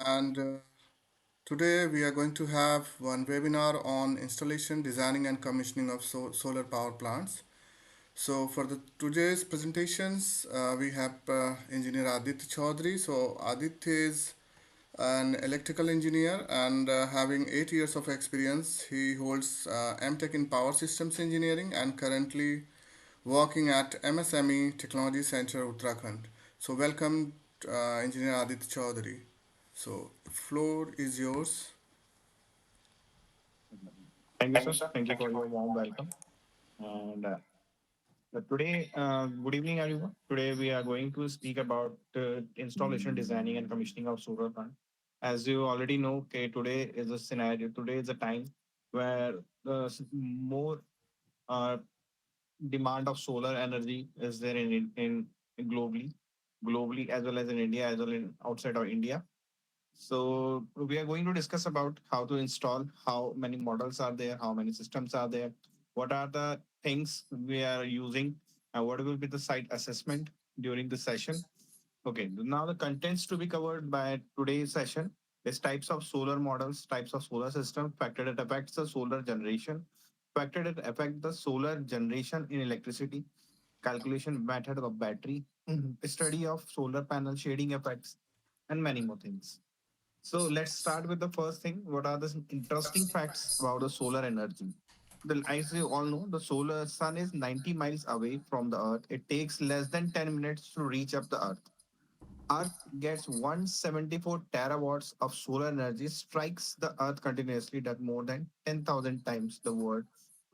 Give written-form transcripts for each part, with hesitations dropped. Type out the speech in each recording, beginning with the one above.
and today we are going to have one webinar on installation, designing, and commissioning of solar power plants. So for the today's presentations, we have engineer Aditya Chaudhary. So Aditya is an electrical engineer and having 8 years of experience. He holds MTech in Power Systems Engineering and currently working at MSME Technology Center, Uttarakhand. So welcome, Engineer Aditya Chaudhary. So floor is yours. Thank you, sir. Thank you for your warm welcome. And today, good evening, everyone. Today, we are going to speak about installation, designing, and commissioning of solar plant. As you already know, okay, today is a scenario. Today is a time where more uh, demand of solar energy is there in globally as well as in India as well in outside of India. So we are going to discuss about how to install, how many models are there, how many systems are there, what are the things we are using, and what will be the site assessment during the session. Okay, now the contents to be covered by today's session is types of solar models, types of solar system, factor that affects the solar generation, factor that affect the solar generation in electricity, calculation method of battery, study of solar panel shading effects, and many more things. So let's start with the first thing. What are the interesting facts about the solar energy? As you all know, the solar sun is 90 miles away from the earth. It takes less than 10 minutes to reach up the earth. Earth gets 174 terawatts of solar energy, strikes the earth continuously, that more than 10,000 times the world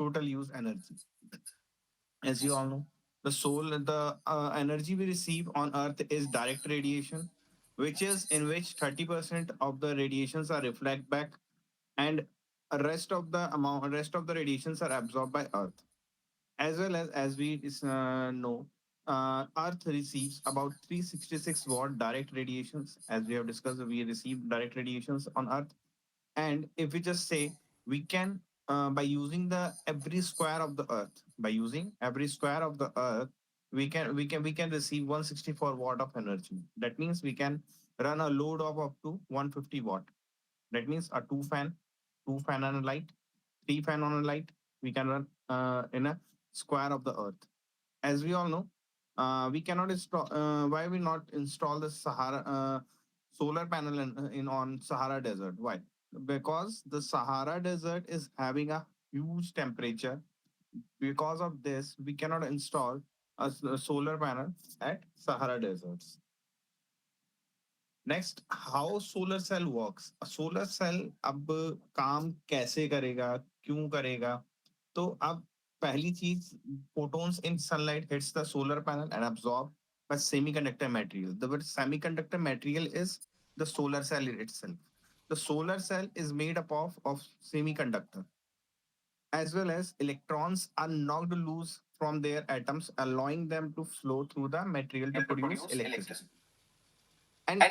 total use energy. As you all know, the energy we receive on earth is direct radiation, which is in which 30% of the radiations are reflect back, and rest of the radiations are absorbed by earth. As we know, earth receives about 366 watt direct radiations. As we have discussed, we receive direct radiations on earth. And if we just say we can, by using the every square of the earth, by using every square of the earth, we can receive 164 watt of energy. That means we can run a load of up to 150 watt. That means a two fan on a light, three fan on a light. We can run in a square of the earth. As we all know, we cannot install. Why we not install the Sahara solar panel in on Sahara Desert? Why? Because the Sahara Desert is having a huge temperature. Because of this, we cannot install a solar panel at Sahara deserts. Next how solar cell works solar cell अब काम कैसे करेगा क्यों करेगा तो अब पहली चीज photons in sunlight hits the solar panel and absorbed by semiconductor material. The word semiconductor material is the solar cell itself. The solar cell is made up of semiconductor, as well as electrons are knocked loose from their atoms, allowing them to flow through the material to produce electricity. And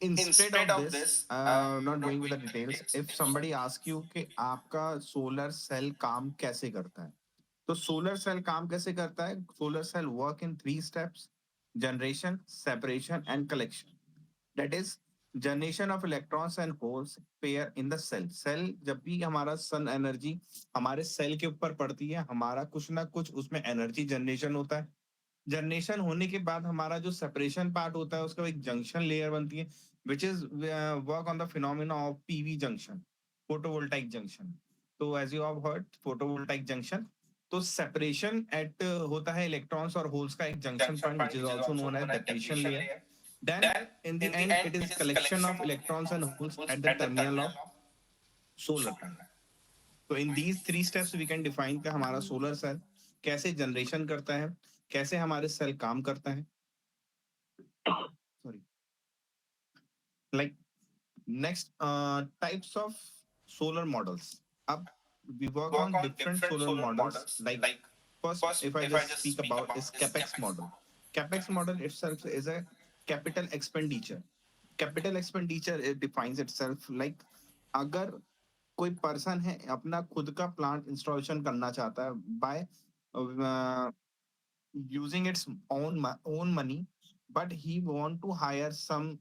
instead of this, not going with the details, if somebody asks you कि आपका solar cell काम कैसे करता है, तो solar cell काम कैसे करता है? Solar cell work in three steps: generation, separation, and collection. That is generation of electrons and holes pair in the cell. Cell जब भी हमारा सन एनर्जी हमारे सेल के ऊपर पड़ती है, हमारा कुछ ना कुछ उसमें एनर्जी जनरेशन होता है. जनरेशन होने के बाद हमारा जो सेपरेशन पार्ट होता है उसका एक जंक्शन लेयर बनती है, which is work on the phenomena of PV junction, photovoltaic junction. तो as you have heard photovoltaic junction. तो सेपरेशन एट होता है इलेक्ट्रॉन्स और होल्स का एक junction point, which is also known as depletion layer. Then in the end, it is collection of electrons and holes at the terminal of solar panel. तो इन these three steps we can define कि हमारा solar cell कैसे generation करता है, कैसे हमारे cell काम करता है. Sorry. Like next, types of solar models. Up we work on different solar models. Like first, if I just speak about is capex model. Capex model itself is a capital expenditure. Capital expenditure it defines itself like अगर कोई person है अपना खुद का plant installation करना चाहता है by using its own money, but he want to hire some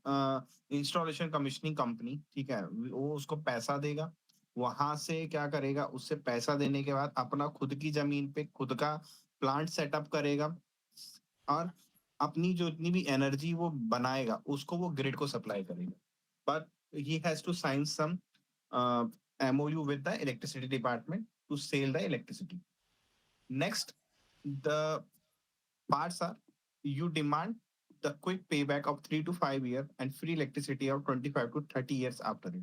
installation commissioning company, ठीक है, वो उसको पैसा देगा, वहां से क्या करेगा, उससे पैसा देने के बाद अपना खुद की जमीन पे खुद का प्लांट सेटअप करेगा और अपनी जो इतनी भी एनर्जी वो बनाएगा उसको वो ग्रिड को सप्लाई करेगा, but he has to sign some uh, MOU with the electricity department to sell the electricity. Next, the parts are you demand the quick payback of 3 to 5 years and free electricity of 25 to 30 years after it.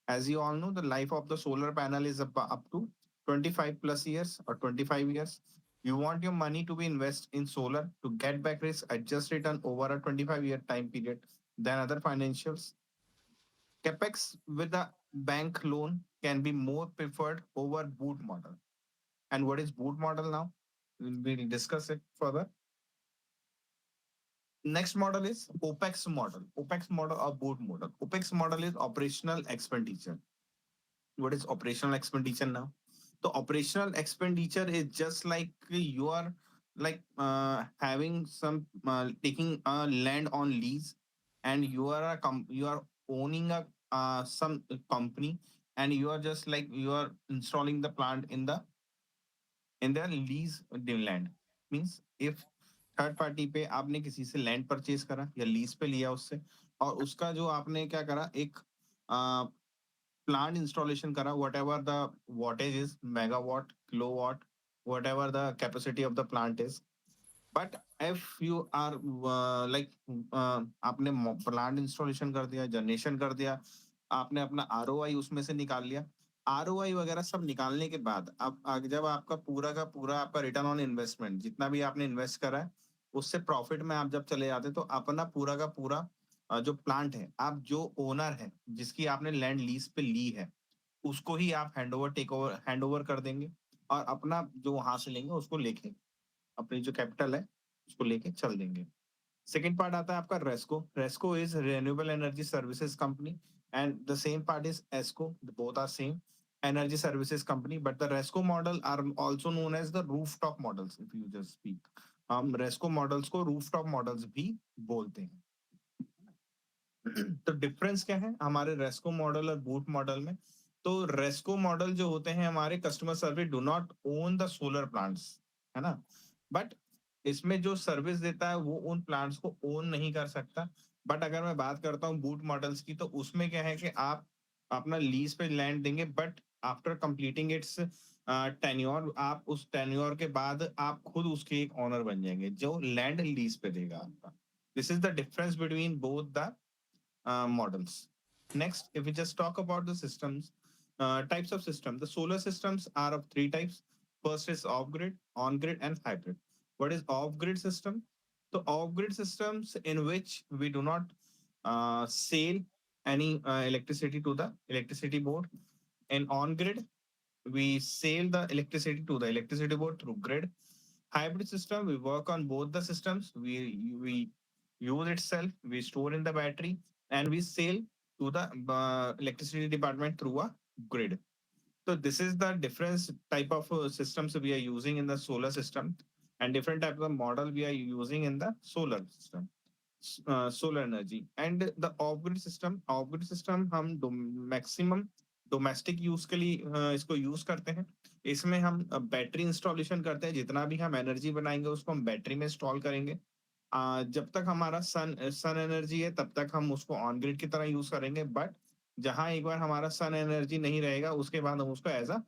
As you all know, the life of the solar panel is up to 25 plus years or 25 years. You want your money to be invested in solar to get back risk adjust return over a 25-year time period than other financials. CapEx with a bank loan can be more preferred over boot model. And what is boot model now? We'll discuss it further. Next model is OPEX model. OPEX model or boot model. OPEX model is operational expenditure. What is operational expenditure now? The operational expenditure is just like you are like having some taking a land on lease, and you are you are owning a some company, and you are just like you are installing the plant in the lease the land. Means if third party पे आपने किसी से land purchase करा या lease पे लिया उससे, और उसका जो आपने क्या करा, एक plant installation kara, whatever the wattage is, megawatt, kilowatt, whatever the capacity of the plant is. But if you are आपने प्लांट इंस्टॉलेशन कर दिया, जनरेशन कर दिया, आपने अपना आरओआई उसमें से निकाल लिया, आरओआई वगैरह सब निकालने के बाद अब जब आपका पूरा का पूरा आपका रिटर्न ऑन इन्वेस्टमेंट जितना भी आपने इन्वेस्ट करा है उससे प्रॉफिट में आप जब चले जाते हैं, तो अपना पूरा का पूरा जो प्लांट है, आप जो ओनर है जिसकी आपने लैंड लीज पे ली है, उसको ही आप हैंड ओवर कर देंगे, और अपना जो वहां से लेंगे उसको लेके अपनी जो कैपिटल है उसको लेके चल देंगे। सेकंड पार्ट आता है आपका RESCO. RESCO is renewable energy services company, and the same part is ESCO, both are same energy services company, but the RESCO model are also known as the rooftop models, if you just speak. हम RESCO models को rooftop models भी बोलते हैं। तो difference क्या है हमारे RESCO model और बूट मॉडल में? तो रेस्को मॉडल जो होते हैं हमारे customer service do not own the solar plants, है ना, बट इसमें जो सर्विस देता है वो उन प्लांट्स को ओन नहीं कर सकता। बट अगर मैं बात करता हूँ बूट मॉडल्स की, तो उसमें क्या है कि आप अपना लीज पे लैंड देंगे, but after completing it's tenure, आप उस टेन्योर के बाद आप खुद उसके एक ओनर बन जाएंगे जो लैंड लीज पे देगा आपका। This is the difference between both the models. Next, if we just talk about the systems, types of system, the solar systems are of three types. First is off-grid, on-grid, and hybrid. What is off-grid system? The off-grid systems in which we do not sell any electricity to the electricity board. In on-grid, we sell the electricity to the electricity board through grid. Hybrid system, we work on both the systems. We use itself, we store in the battery, and we sell to the electricity department through a grid. So this is the different type of systems we are using in the solar system, and different type of model we are using in the solar system. Solar energy and the of grid system हम maximum domestic use के लिए इसको use करते हैं। इसमें हम battery installation करते हैं, जितना भी हम एनर्जी बनाएंगे उसको हम बैटरी में इंस्टॉल करेंगे। जब तक हमारा सन सन एनर्जी है तब तक हम उसको ऑन ग्रिड की तरह यूज करेंगे, बट जहां एक बार हमारा सन एनर्जी नहीं रहेगा उसके बाद हम उसको as a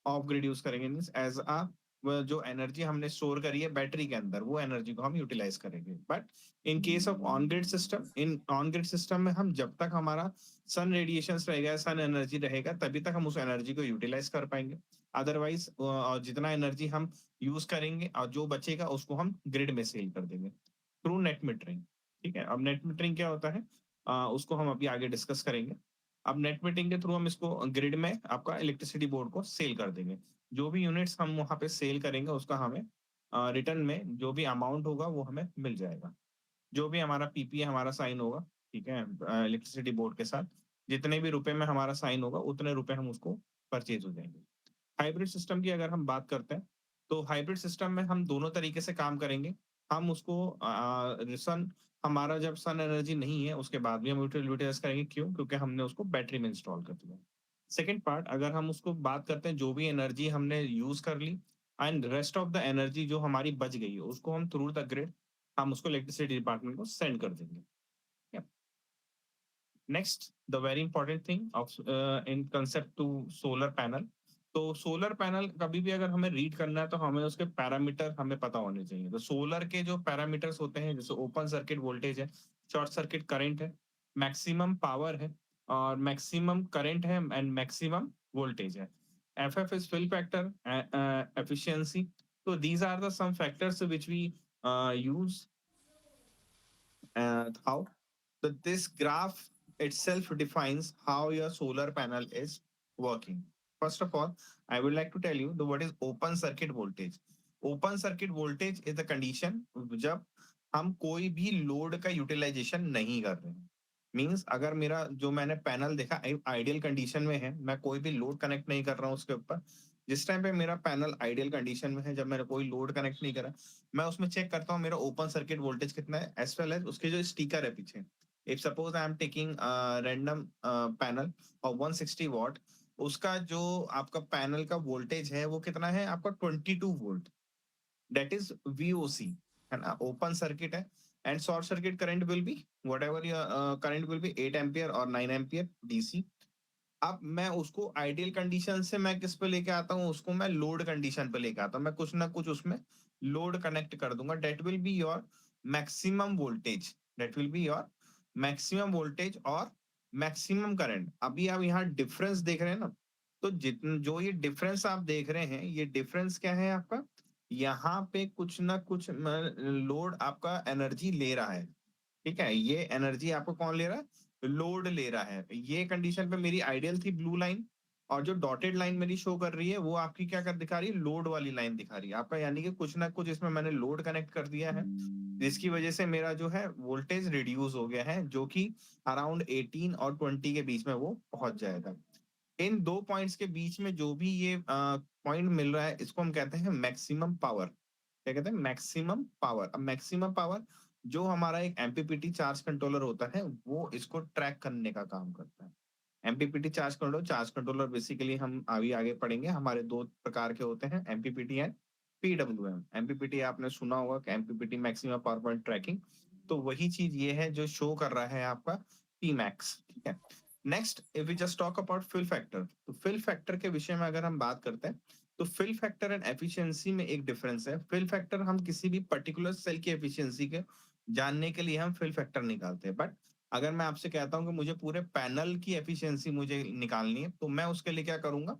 off grid use करेंगे, मीन्स एज अ जो एनर्जी हमने स्टोर करी है बैटरी के अंदर वो एनर्जी को हम यूटिलाइज करेंगे। But in case of on grid system, in on grid system में हम जब तक हमारा सन रेडिएशन रहेगा, सन एनर्जी रहेगा, तभी तक हम उस एनर्जी को यूटिलाइज कर पाएंगे। अदरवाइज जितना एनर्जी हम यूज करेंगे और जो बचेगा उसको हम ग्रिड में सेल कर देंगे थ्रू नेट मीटरिंग। ठीक है, अब नेट मीटरिंग क्या होता है उसको हम अभी आगे डिस्कस करेंगे। अब नेट मीटरिंग के थ्रू हम इसको ग्रिड में आपका इलेक्ट्रिसिटी बोर्ड को सेल कर देंगे। जो भी यूनिट्स हम वहां पे सेल करेंगे उसका हमें रिटर्न में जो भी अमाउंट होगा वो हमें मिल जाएगा। जो भी हमारा पीपीए हमारा साइन होगा, ठीक है, इलेक्ट्रिसिटी बोर्ड के साथ जितने भी रुपए में हमारा साइन होगा उतने रुपए हम उसको परचेज हो जाएंगे। हाइब्रिड सिस्टम की अगर हम बात करते हैं, तो हाइब्रिड सिस्टम में हम दोनों तरीके से काम करेंगे। हम उसको सन हमारा जब सन एनर्जी नहीं है, उसके बाद भी हम यूटिलाइज़ करेंगे, क्यों? क्योंकि हमने उसको बैटरी में इंस्टॉल कर दिया। सेकंड पार्ट, अगर हम उसको बात करते हैं, जो भी एनर्जी हमने यूज़ कर ली and rest of the energy जो हमारी बच गई है, उसको हम थ्रू द ग्रिड हम उसको इलेक्ट्रिसिटी डिपार्टमेंट को सेंड कर देंगे। या next, the very important thing of in concept to solar panel. तो सोलर पैनल कभी भी अगर हमें रीड करना है, तो हमें उसके पैरामीटर हमें पता होने चाहिए। तो सोलर के जो पैरामीटर्स होते हैं, जैसे ओपन सर्किट वोल्टेज है, शॉर्ट सर्किट करंट है, मैक्सिमम पावर है, और मैक्सिमम करंट है, एंड मैक्सिमम वोल्टेज है। F is fill factor, efficiency. तो these are the some factors which we use. And how? So this graph itself defines how your solar panel is working. First of all, I would like to tell you the what is open circuit voltage. Open circuit voltage is the condition जब हम कोई भी load का utilisation नहीं कर रहे हैं। Means अगर मेरा जो मैंने पैनल देखा आइडियल कंडीशन में है, मैं कोई भी लोड कनेक्ट नहीं कर रहा हूँ उसके ऊपर। जिस टाइम पे मेरा पैनल आइडियल कंडीशन में है, जब मैंने कोई लोड कनेक्ट नहीं करा, मैं उसमें चेक करता हूँ मेरा ओपन सर्किट वोल्टेज कितना है, एज वेल एज उसके जो स्टिकर है पीछे। If suppose I am taking random panel और 160 वॉट, उसका जो आपका पैनल का वोल्टेज है वो कितना है आपका 22 वोल्ट। दैट इज वीओसी, है ना, ओपन सर्किट है। And short circuit current will be what ever current will be 8 ampere और 9 एम्पियर डीसी। अब मैं उसको आइडियल कंडीशन से मैं किस पे लेके आता हूँ, उसको मैं लोड कंडीशन पे लेके आता हूँ। मैं कुछ ना कुछ उसमें लोड कनेक्ट कर दूंगा। That will be your maximum voltage, that will be your maximum voltage और मैक्सिमम करंट। अभी आप यहाँ डिफरेंस देख रहे हैं ना, तो जितन जो ये डिफरेंस आप देख रहे हैं, ये डिफरेंस क्या है आपका, यहाँ पे कुछ ना कुछ लोड आपका एनर्जी ले रहा है। ठीक है, ये एनर्जी आपको कौन ले रहा है, लोड ले रहा है। ये कंडीशन पे मेरी आइडियल थी ब्लू लाइन, और जो डॉटेड लाइन मेरी शो कर रही है वो आपकी क्या कर दिखा रही है, लोड वाली लाइन दिखा रही है आपका। यानी कि कुछ ना कुछ इसमें मैंने लोड कनेक्ट कर दिया है, जिसकी वजह से मेरा जो है वोल्टेज रिड्यूस हो गया है, जो कि अराउंड 18 और 20 के बीच में वो पहुंच जाएगा। इन दो पॉइंट्स के बीच में जो भी ये पॉइंट मिल रहा है, इसको हम कहते हैं मैक्सिमम पावर। क्या कहते हैं, मैक्सिमम पावर। अब मैक्सिमम पावर जो हमारा एक एमपीपीटी चार्ज कंट्रोलर होता है, वो इसको ट्रैक करने का काम करता है। एमपीपीटी चार्ज कंट्रोलर बेसिकली हम अभी आगे पढ़ेंगे। हमारे दो प्रकार के होते हैं, एमपीपीटी एंड पीडब्ल्यूएम। एमपीपीटी आपने सुना होगा कि MPPT maximum power point tracking, तो वही चीज ये है जो शो कर रहा है आपका पी मैक्स। ठीक है। Next, if we just talk about fill factor, तो फिल फैक्टर के विषय में अगर हम बात करते हैं, तो फिल फैक्टर एंड एफिशिएंसी में एक डिफरेंस है। फिल फैक्टर हम किसी भी पर्टिकुलर सेल की एफिशिएंसी के जानने के लिए हम फिल फैक्टर निकालते हैं। बट अगर मैं आपसे कहता हूं कि मुझे पूरे पैनल की एफिशिएंसी मुझे निकालनी है, तो मैं उसके लिए क्या करूंगा,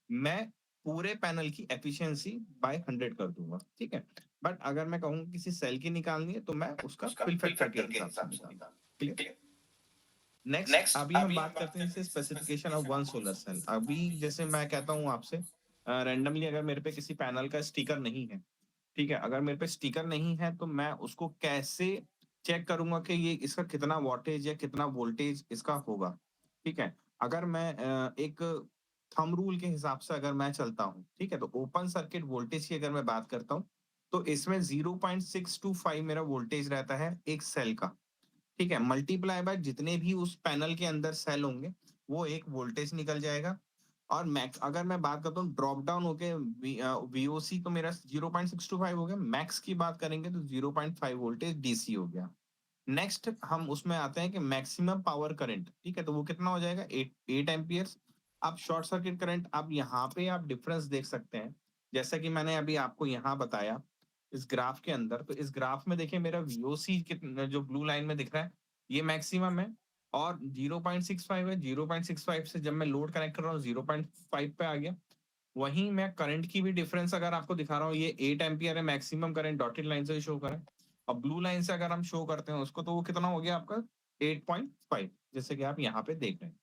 मैं पूरे पैनल की एफिशिएंसी बाय 100 कर दूंगा। ठीक है। बट अगर मैं कहूंगा किसी सेल की निकालनी है, तो मैं उसका उसका फिल फिल फैक्टर के फैक्टर के हिसाब से हिसाब से निकालूंगा। निकाल। क्लियर। क्लियर। नेक्स्ट, नेक्स्ट, अभी हम अभी हम बात बात करते हैं करते इससे हैं इससे specification of specification one of one solar cell. Solar अभी सेल। जैसे मैं कहता हूँ आपसे रैंडमली, अगर मेरे पे किसी पैनल का स्टिकर नहीं है, ठीक है, अगर मेरे पे स्टिकर नहीं है, तो मैं उसको कैसे चेक करूंगा कि ये इसका कितना वॉटेज या कितना वोल्टेज इसका होगा। ठीक है। अगर मैं एक थंब रूल के हिसाब से अगर मैं चलता हूँ, ठीक है, तो ओपन सर्किट वोल्टेज की अगर मैं बात करता हूँ, तो इसमें 0.625 मेरा वोल्टेज रहता है एक सेल का। ठीक है, मल्टीप्लाई बाय जितने भी उस पैनल के अंदर सेल होंगे, वो एक वोल्टेज निकल जाएगा। और मैक्स अगर मैं बात करता हूँ ड्रॉप डाउन होके वीओसी, तो मेरा 0.625 हो गया। मैक्स की बात करेंगे तो 0.5 वोल्टेज डीसी हो गया। नेक्स्ट हम उसमें आते हैं कि मैक्सिमम पावर करंट, ठीक है, तो वो कितना हो जाएगा, 8 एम्पियर्स। अब शॉर्ट सर्किट करंट, अब यहाँ पे आप डिफरेंस देख सकते हैं, जैसा कि मैंने अभी आपको यहाँ बताया इस ग्राफ के अंदर। तो इस ग्राफ में देखिए मेरा वीओसी कितना जो ब्लू लाइन में दिख रहा है, ये मैक्सिमम है, और 0.65 है। 0.65 से जब मैं लोड कनेक्ट कर रहा हूँ 0.5 पे आ गया। वहीं मैं करंट की भी डिफरेंस अगर आपको दिखा रहा हूँ, ये 8 एम्पियर है मैक्सिमम करंट, डॉटेड लाइन से शो करें। अब ब्लू लाइन से अगर हम शो करते हैं उसको, तो वो कितना हो गया आपका 8.5, जैसे कि आप यहाँ पे देख रहे हैं।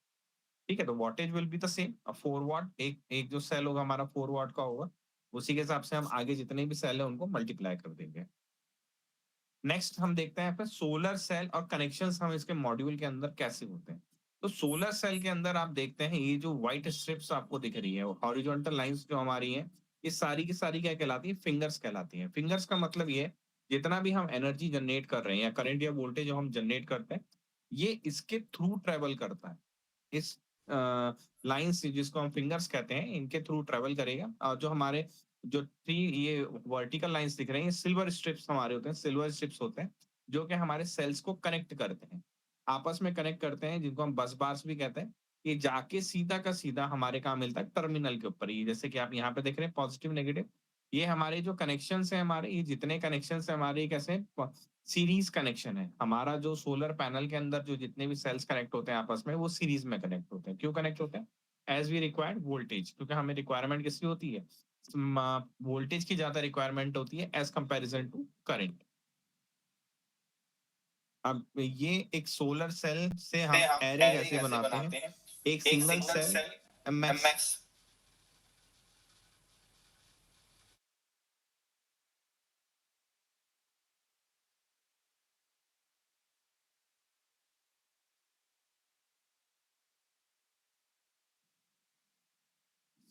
ठीक है, तो wattage will be the same, 4 वाट। एक एक जो सेल होगा हमारा 4 वाट का होगा, उसी के हिसाब से हम आगे जितने भी सेल है उनको मल्टीप्लाई कर देंगे। नेक्स्ट हम देखते हैं सोलर सेल और कनेक्शंस हम इसके मॉड्यूल के अंदर कैसे होते हैं। तो सोलर सेल के अंदर आप देखते हैं ये जो व्हाइट स्ट्रिप्स आपको दिख रही है, हॉरिजॉन्टल लाइंस जो हमारी हैं, ये सारी की सारी क्या कहलाती है, फिंगर्स कहलाती हैं। फिंगर्स का मतलब ये है जितना भी हम एनर्जी जनरेट कर रहे हैं या करंट या वोल्टेज जो हम जनरेट करते हैं, ये इसके थ्रू ट्रेवल करता है। इस लाइन्स जिसको हम फिंगर्स कहते हैं, इनके थ्रू ट्रेवल करेगा और जो हमारे जो 3 ये वर्टिकल लाइन्स दिख रही हैं, सिल्वर स्ट्रिप्स हमारे होते हैं, सिल्वर स्ट्रिप्स होते हैं, जो कि हमारे सेल्स को कनेक्ट करते हैं। आपस में कनेक्ट करते हैं, जिनको हम बस बार्स भी कहते हैं। ये जाके सीधा का सीधा हमारे कहाँ मिलता है, टर्मिनल के ऊपर ही। जैसे कि आप यहाँ पे देख रहे हैं पॉजिटिव, नेगेटिव। ये हमारे जो कनेक्शंस हैं हमारे, ये जितने कनेक्शंस हैं हमारे, ये कैसे हैं? सीरीज कनेक्शन है। हमारा जो सोलर पैनल के अंदर जो जितने भी सेल्स कनेक्ट होते हैं आपस में, वो सीरीज में कनेक्ट होते हैं। क्यों कनेक्ट होते हैं? एज वी रिक्वायर्ड वोल्टेज, क्योंकि हमें रिक्वायरमेंट किसकी होती है? वोल्टेज की ज्यादा रिक्वायरमेंट होती है एज कंपैरिजन टू करंट। अब ये एक सोलर सेल से से हम हम एरे एरे कैसे कैसे बनाते हैं? बनाते हैं? एक एक single single cell cell MX. MX.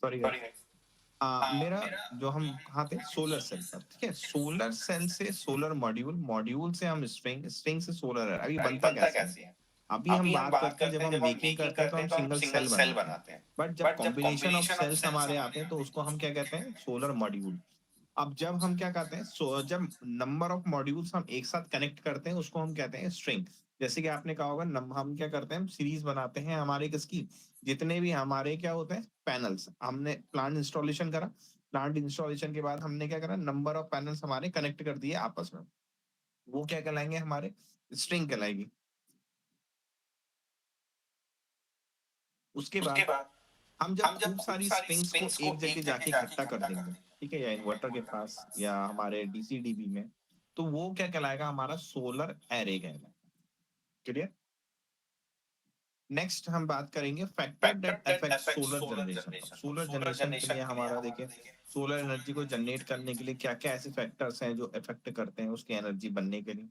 Sorry sorry guys. Guys. मेरा मेरा जो हम जो हम कहाँ थे, कहा थे सोलर सेल सोलर पर, सेल। ठीक है। सोलर सेल से सोलर मॉड्यूल, मॉड्यूल से हम स्ट्रिंग, स्ट्रिंग से सोलर है। अभी अभी बनता बनता कैसे है? कैसे है? अभी हम अभी हम बात बात करते हैं करते जब हैं हम जब हम मेकिंग मेकिंग करते हैं तो करते हम हैं तो हम सिंगल सिंगल सेल सेल बनाते हैं। बनाते हैं। बट जब बट जब combination of combination of cells cells हमारे हमारे आते हैं तो आते हैं उसको तो हम उसको क्या हम क्या कहते हैं? कहते हैं? Solar module. अब जब हम क्या कहते हैं, जब नंबर ऑफ मॉड्यूल्स हम एक साथ कनेक्ट करते हैं उसको हम कहते हैं स्ट्रिंग। जैसे कि आपने कहा होगा, हम क्या करते हैं, हम सीरीज बनाते हैं हमारे किसकी, जितने भी हमारे क्या होते हैं पैनल्स। हमने प्लांट इंस्टॉलेशन करा, प्लांट इंस्टॉलेशन के बाद हमने क्या करा, नंबर ऑफ पैनल्स हमारे कनेक्ट कर दिए आपस में। वो क्या कहलाएंगे हमारे? स्ट्रिंग कहलाएगी। उसके उसके बाद बाद हम जब हम जब खूब खूब सारी सारी स्ट्रिंग्स को स्ट्रिंग्स एक को जगह एक जगह जाके जाके इकट्ठा कर इकट्ठा कर देंगे, देंगे, ठीक है, या ठीक है, इन्वर्टर के इन्वर्टर के पास पास। या हमारे डीसीडीबी में, तो वो क्या कहलाएगा? हमारा सोलर एरे कहलाएगा। क्लियर? नेक्स्ट हम बात करेंगे factor factor that that affect affect solar solar generation. अब जनरेशन। अब सोलर सोलर जनरेशन के लिए जनरेशन के लिए हमारा हमारा देखिए, देखिए, सोलर एनर्जी को जनरेट करने के लिए क्या क्या ऐसे फैक्टर्स हैं जो इफेक्ट करते हैं उसकी एनर्जी बनने के लिए।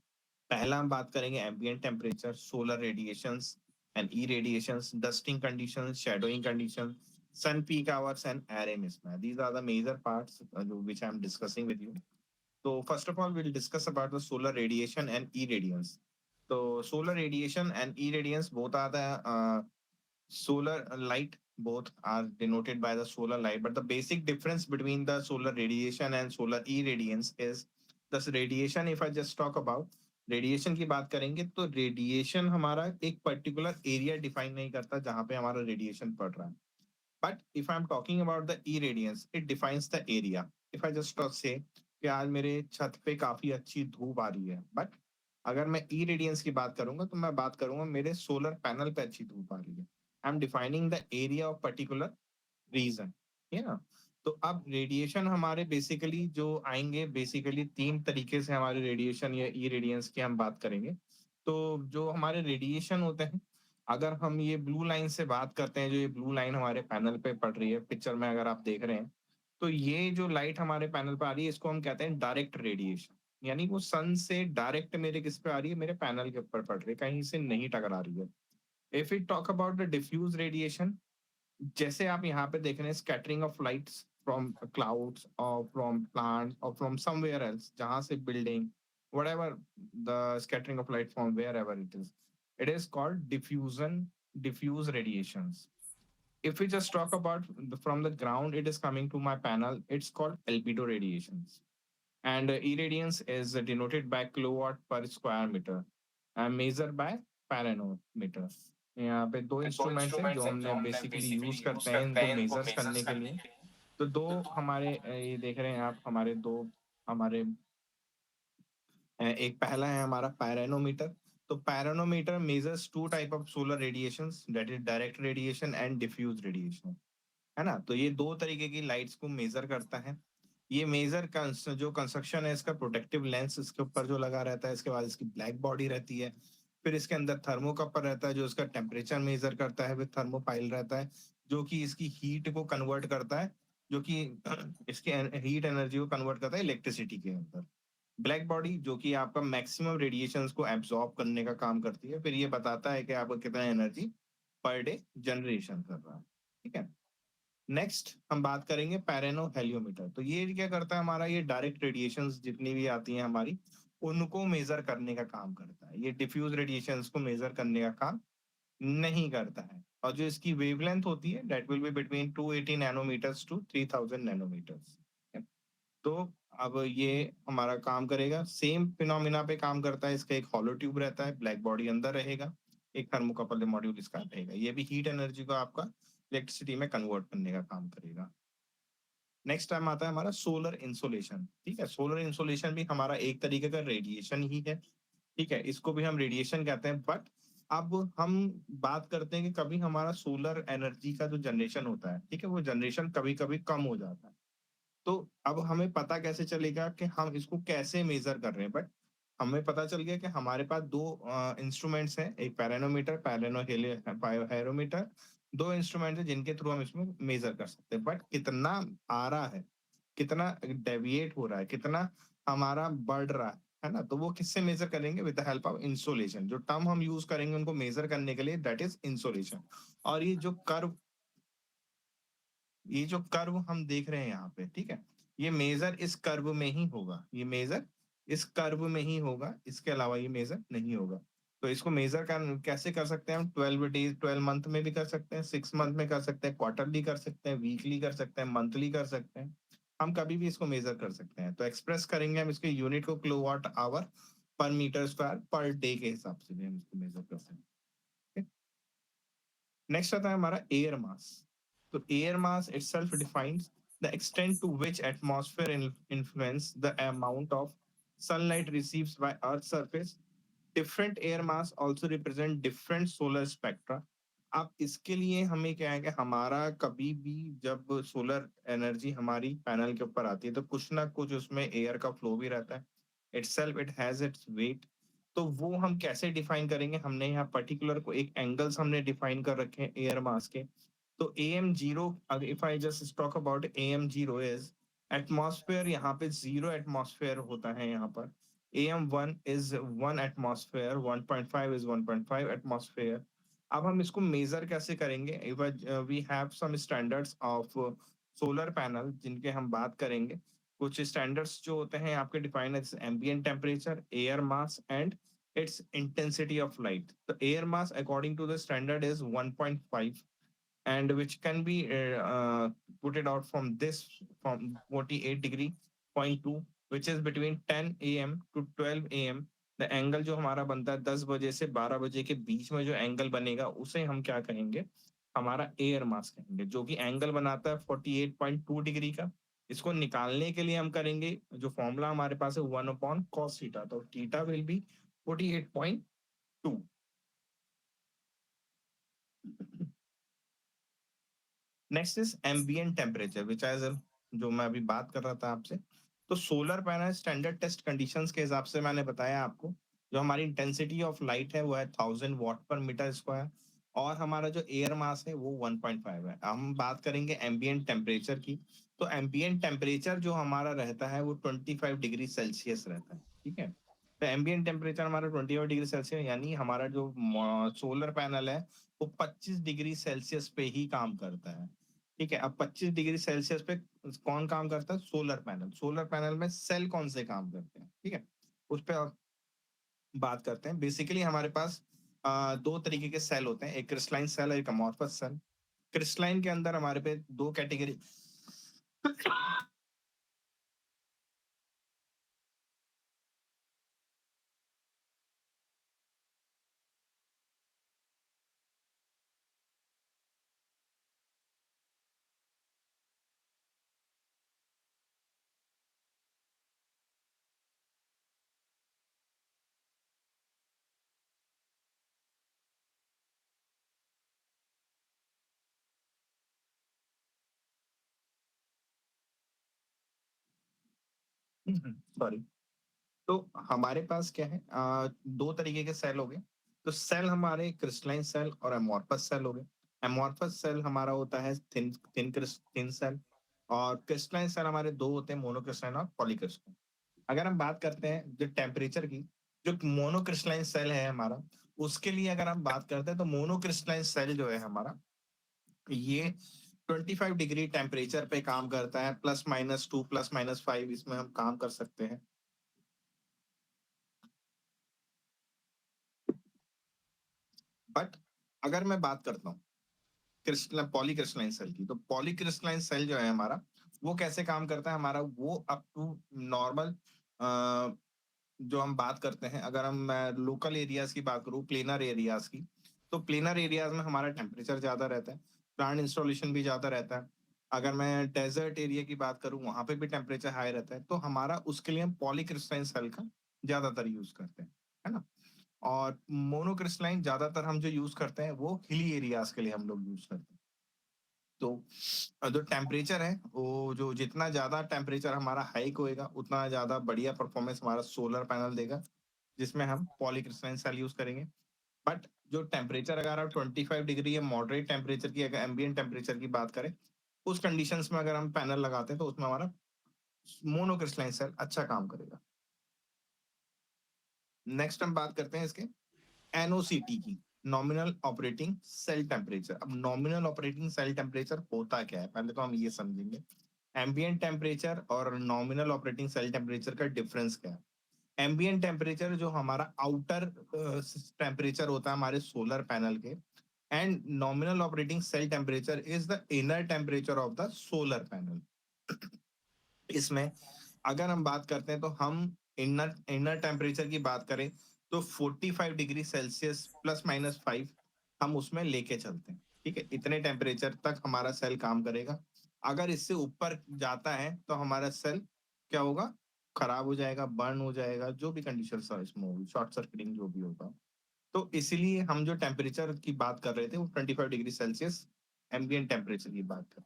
पहला हम बात करेंगे ambient temperature, solar radiations and E radiations, dusting conditions, shadowing conditions, sun peak hours and array mismatch. These are the major parts which I'm discussing with you. So first of all, we'll discuss about the solar radiation and irradiance. So solar radiation and irradiance both are the solar light. Both are denoted by the solar light, but the basic difference between the solar radiation and solar irradiance is the radiation. If I just talk about radiation की बात करेंगे तो radiation हमारा एक particular area define नहीं करता जहां पे हमारा रेडिएशन पड़ रहा है। But if I'm talking about the irradiance, it defines the area. If I just say कि आज मेरे छत पे काफी अच्छी धूप आ रही है, बट अगर मैं irradiance की बात करूंगा तो मैं बात करूंगा मेरे सोलर पैनल पे अच्छी धूप आ रही है। I am defining the area of particular region, है ना। तो अब रेडिएशन हमारे बेसिकली जो आएंगे, बेसिकली 3 तरीके से हमारे रेडिएशन या ई रेडियंस की हम बात करेंगे। तो जो हमारे रेडिएशन होते हैं, अगर हम ये ब्लू लाइन से बात करते हैं, जो ये ब्लू लाइन हमारे पैनल पे पड़ रही है पिक्चर में अगर आप देख रहे हैं, तो ये जो लाइट हमारे पैनल पे आ रही है इसको हम कहते हैं डायरेक्ट रेडिएशन। यानी वो सन से डायरेक्ट मेरे किस पे आ रही है, मेरे पैनल के ऊपर पड़ रही है, कहीं से नहीं टकरा रही है। If we talk about the diffuse radiation, जैसे आप यहाँ पे देख रहे हैं, scattering of lights from clouds और फ्रॉम प्लांट्स और फ्रॉम समवेयर एल्स, जहां से building, whatever the scattering of light from wherever it is called diffusion, diffuse radiations. If we just talk about from the ground it is coming to my panel, it's called albedo radiations. And irradiance is denoted by kilowatt per square meter and measured by paranometer. यहाँ पे दो दो instruments हैं जो instruments हैं जो हमने हमने बेसिकली बेसिकली यूज यूज करते हैं करते इनको हैं इनको मेजर्स मेजर्स करने के करने लिए। के लिए। तो दो तो दो हमारे ये देख रहे हैं आप, हमारे दो हमारे एक पहला है हमारा पायरेनोमीटर। तो pyranometer measures two type of solar radiations, that is direct radiation and diffuse radiation, है ना। तो ये दो तरीके की लाइट्स को मेजर करता है। ये मेजर जो कंस्ट्रक्शन है इसका, प्रोटेक्टिव लेंस इसके ऊपर जो लगा रहता है, इसके बाद इसकी ब्लैक बॉडी रहती है, फिर इसके अंदर थर्मोकपल रहता है जो इसका टेम्परेचर मेजर करता है, फिर थर्मोपाइल रहता है जो कि इसकी हीट को कन्वर्ट करता है, जो कि इसके हीट एनर्जी को कन्वर्ट करता है इलेक्ट्रिसिटी के अंदर। ब्लैक बॉडी जो कि आपका मैक्सिमम रेडिएशंस को एब्जॉर्ब करने का काम करती है, फिर ये बताता है कि आपको कितना एनर्जी पर डे जनरेशन कर रहा है, ठीक है। नेक्स्ट हम बात करेंगे पैरेनो हेलियोमीटर। तो ये क्या करता है हमारा, ये डायरेक्ट रेडिएशंस जितनी भी आती हैं हमारी, उनको मेजर करने का काम करता है। ये डिफ्यूज रेडिएशंस को मेजर करने का काम नहीं करता है। और जो इसकी वेवलेंथ होती है that will be between 280 nanometres to 3000 nanometres. तो अब ये हमारा काम करेगा, सेम फिनोमिना पे काम करता है। इसका एक हॉलो ट्यूब रहता है, ब्लैक बॉडी अंदर रहेगा, एक थर्मोकपल मॉड्यूल इसका रहेगा। ये भी हीट एनर्जी को आपका इलेक्ट्रिसिटी में कन्वर्ट करने का काम करेगा। नेक्स्ट टाइम आता है हमारा सोलर इंसोलेशन। ठीक है, सोलर इंसोलेशन भी हमारा एक तरीके का रेडिएशन ही है। ठीक है, इसको भी हम रेडिएशन कहते हैं। बट अब हम बात करते हैं कि कभी हमारा सोलर एनर्जी का जो जनरेशन होता है, ठीक है, वो जनरेशन कभी कभी कम हो जाता है। तो अब हमें पता कैसे चलेगा कि हम इसको कैसे मेजर कर रहे हैं? बट हमें पता चल गया कि हमारे पास दो इंस्ट्रूमेंट्स हैं, एक पैरेनोमीटर, पैरेनोहेरोमीटर। दो इंस्ट्रूमेंट है जिनके थ्रू हम इसमें मेजर कर सकते हैं। बट कितना आ रहा है, कितना डेविएट हो रहा है, कितना हमारा बढ़ रहा है ना, तो वो किससे मेजर करेंगे? With the help of insolation. जो टर्म हम यूज करेंगे उनको मेजर करने के लिए, दैट इज इंसोलेशन। और ये जो कर्व हम देख रहे हैं यहाँ पे, ठीक है, ये मेजर इस कर्व में ही होगा। ये मेजर इस कर्व में ही होगा, इसके अलावा ये मेजर नहीं होगा। तो इसको मेजर कैसे कर सकते हैं हम? 12 डेज, 12 मंथ में भी कर सकते हैं, 6 मंथ में कर सकते हैं, क्वार्टरली कर सकते हैं, वीकली कर सकते हैं, मंथली कर सकते हैं। हम कभी भी इसको मेजर कर सकते हैं। तो एक्सप्रेस करेंगे हम इसके यूनिट को किलोवाट आवर पर मीटर स्क्वायर पर डे के हिसाब से भी हम इसको मेजर कर सकते हैं। नेक्स्ट आता है हमारा एयर मास। तो air mass itself defines the extent to which atmosphere influence the amount of sunlight received by Earth's surface. Different air mass also represent different solar spectra. अब इसके लिए हमें क्या है कि हमारा कभी भी जब सोलर एनर्जी हमारी पैनल के ऊपर आती है तो कुछ ना कुछ उसमें एयर का फ्लो भी रहता है। Itself it has its weight. तो वो हम कैसे डिफाइन करेंगे? हमने यहाँ पर्टिकुलर को एक एंगल्स हमने डिफाइन कर रखे हैं एयर मास के। तो AM0, if I just talk about AM0 is atmosphere. यहाँ पे 0 एटमॉस्फेयर होता है यहाँ पर। AM1 is 1 atmosphere, 1.5 is 1.5 atmosphere. अब हम इसको मेजर कैसे करेंगे? We have some standards of solar panel जिनके हम बात करेंगे। कुछ स्टैंडर्ड्स जो होते हैं आपके define as ambient temperature, air mass and its intensity of light. The air mass according to the standard is 1.5, and which can be put it out from this, from 48 degree point 2, which is between 10 a.m. to 12 a.m. The angle जो हमारा बनता है 10 बजे से 12 बजे के बीच में जो एंगल बनेगा उसे हम क्या कहेंगे? हमारा एयर मास कहेंगे, जो कि एंगल बनाता है 48.2 डिग्री का। इसको निकालने के लिए हम करेंगे, जो फॉर्मूला हमारे पास है 1/cos थीटा। तो theta will be 48.2। Next is ambient temperature which as जो मैं अभी बात कर रहा था आपसे। तो solar panel standard test conditions के हिसाब से मैंने बताया आपको, जो हमारी इंटेंसिटी ऑफ लाइट है वो है 1000 वाट पर मीटर स्क्वायर, और हमारा जो एयर मास है वो 1.5 है। हम बात करेंगे एम्बिएंट टेम्परेचर की। तो एम्बिएंट टेम्परेचर जो हमारा रहता है वो 25 डिग्री सेल्सियस रहता है। ठीक है, तो एम्बिएंट टेम्परेचर हमारा 25 डिग्री सेल्सियस, यानी हमारा जो सोलर पैनल है वो 25 डिग्री सेल्सियस पे ही काम करता है। ठीक है, अब 25 डिग्री सेल्सियस पे कौन काम करता है? Solar panel. सोलर पैनल में सेल कौन से काम करते हैं? ठीक है, उस पर आप बात करते हैं। बेसिकली हमारे पास दो तरीके के सेल होते हैं, एक क्रिस्टलाइन सेल और एक अमॉर्फस सेल। क्रिस्टलाइन के अंदर हमारे पे दो कैटेगरी सॉरी। तो हमारे पास क्या है, दो तरीके के सेल हो गए। तो सेल हमारे क्रिस्टलाइन सेल और एमॉर्फस सेल हो गए। एमॉर्फस सेल हमारा होता है थिन सेल, और क्रिस्टलाइन सेल हमारे दो होते हैं, मोनोक्रिस्टलाइन और पॉलीक्रिस्टलाइन। अगर हम बात करते हैं जो टेम्परेचर की, जो मोनोक्रिस्टलाइन सेल है हमारा, उसके लिए अगर हम बात करते हैं तो मोनोक्रिस्टलाइन सेल जो है हमारा, ये 25 डिग्री टेम्परेचर पे काम करता है, +-2 +-5 इसमें हम काम कर सकते हैं। बट अगर मैं बात करता हूँ पॉलीक्रिस्टलाइन सेल की, तो पॉलीक्रिस्टलाइन सेल जो है हमारा, वो कैसे काम करता है हमारा, वो अप टू नॉर्मल जो हम बात करते हैं, अगर हम लोकल एरियाज की बात करूँ, प्लेनर एरियाज की, तो प्लेनर एरियाज में हमारा टेम्परेचर ज्यादा रहता है, प्लांट इंस्टॉलेशन भी ज्यादा रहता है। अगर मैं डेजर्ट एरिया की बात करूँ, वहां पे भी टेम्परेचर हाई रहता है, तो हमारा उसके लिए हम पॉलीक्रिस्टलाइन सेल का ज्यादातर यूज करते हैं, है ना। और मोनोक्रिस्टलाइन ज्यादातर हम जो यूज करते हैं वो हिली एरियाज के लिए हम लोग यूज करते हैं। तो जो टेम्परेचर है, वो जो जितना ज्यादा टेम्परेचर हमारा हाइक होएगा, उतना ज्यादा बढ़िया परफॉर्मेंस हमारा सोलर पैनल देगा, जिसमें हम पॉलीक्रिस्टलाइन सेल यूज करेंगे। बट जो टेम्परेचर अगर आप 25 डिग्री या मॉडरेट टेम्परेचर की, अगर एम्बिएंट टेम्परेचर की बात करें, उस कंडीशंस में अगर हम पैनल लगाते हैं, तो उसमें हमारा मोनोक्रिस्टलाइन सेल अच्छा काम करेगा। नेक्स्ट हम बात करते हैं इसके एनओसीटी की, नॉमिनल ऑपरेटिंग सेल टेम्परेचर। अब नॉमिनल ऑपरेटिंग सेल टेम्परेचर होता क्या है, पहले तो हम ये समझेंगे एम्बिएंट टेम्परेचर और नॉमिनल ऑपरेटिंग सेल टेम्परेचर का डिफरेंस क्या है। एम्बिएंट टेम्परेचर जो हमारा आउटर टेम्परेचर होता है हमारे सोलर पैनल के, and nominal operating cell temperature is the inner temperature of the solar panel. इसमें अगर हम बात करते हैं, तो हम इनर इनर टेम्परेचर की बात करें, तो 45 डिग्री सेल्सियस +-5 हम उसमें लेके चलते हैं, ठीक है। इतने टेम्परेचर तक हमारा सेल काम करेगा। अगर इससे ऊपर जाता है, तो हमारा सेल क्या होगा, खराब हो जाएगा, बर्न हो जाएगा, जो भी कंडीशन इसमें होगी, शॉर्ट सर्किटिंग जो भी होगा। तो इसीलिए हम जो टेम्परेचर की बात कर रहे थे, वो 25 डिग्री सेल्सियस एम्बिएंट टेम्परेचर की बात कर।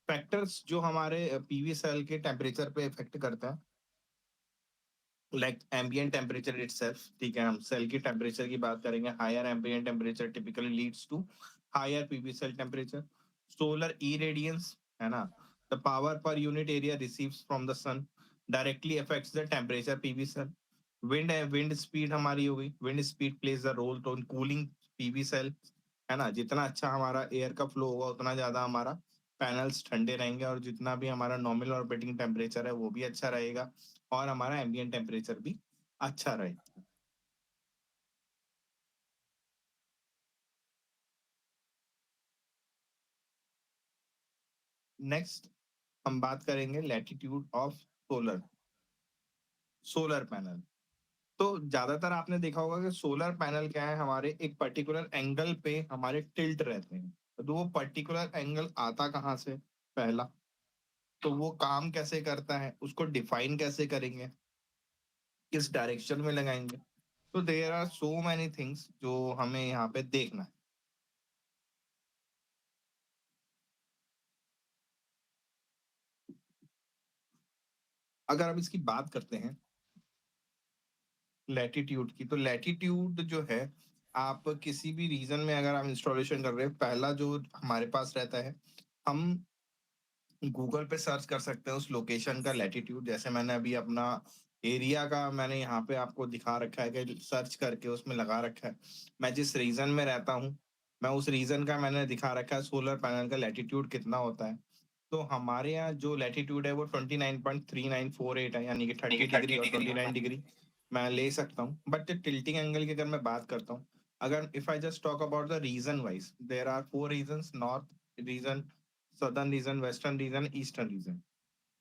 फैक्टर्स जो हमारे पीवी सेल के टेम्परेचर पे इफेक्ट करता है, लाइक एम्बिएंट टेम्परेचर इटसेल्फ, ठीक है। हम सेल की टेम्परेचर की बात करेंगे, higher ambient temperature typically leads to higher PV cell temperature. Solar irradiance, है ना, the power per unit area receives from the sun directly affects the temperature PV cell. Wind speed हमारी हो गई, wind speed plays the role to cooling PV cell, है ना। जितना अच्छा हमारा एयर का फ्लो होगा, उतना ज्यादा हमारा पैनल्स ठंडे रहेंगे, और जितना भी हमारा नॉर्मल ऑपरेटिंग टेम्परेचर है, वो भी अच्छा रहेगा, और हमारा एम्बिएंट टेम्परेचर भी अच्छा रहेगा। नेक्स्ट हम बात करेंगे लैटिट्यूड ऑफ सोलर पैनल। तो ज्यादातर आपने देखा होगा कि सोलर पैनल क्या है, हमारे एक पर्टिकुलर एंगल पे हमारे टिल्ट रहते हैं। तो वो पर्टिकुलर एंगल आता कहाँ से, पहला, तो वो काम कैसे करता है, उसको डिफाइन कैसे करेंगे, किस डायरेक्शन में लगाएंगे। तो there are so many things जो हमें यहाँ पे देखना है। अगर हम इसकी बात करते हैं लैटिट्यूड की, तो लैटिट्यूड जो है, आप किसी भी रीजन में अगर आप इंस्टॉलेशन कर रहे हैं, पहला जो हमारे पास रहता है, हम गूगल पे सर्च कर सकते हैं उस लोकेशन का लैटिट्यूड। जैसे मैंने अभी अपना एरिया का मैंने यहाँ पे आपको दिखा रखा है कि सर्च करके उसमें लगा रखा है, मैं जिस रीजन में रहता हूँ, मैं उस रीजन का मैंने दिखा रखा है सोलर पैनल का लैटिट्यूड कितना होता है। तो हमारे यहाँ जो लैटिट्यूड है वो 29.3948 है, यानी कि 30 डिग्री और 29 डिग्री मैं ले सकता हूँ। बट टिल्टिंग एंगल की अगर मैं बात करता हूँ, अगर if I just talk about the region wise, there are 4 region, north region, southern region, western region, eastern region.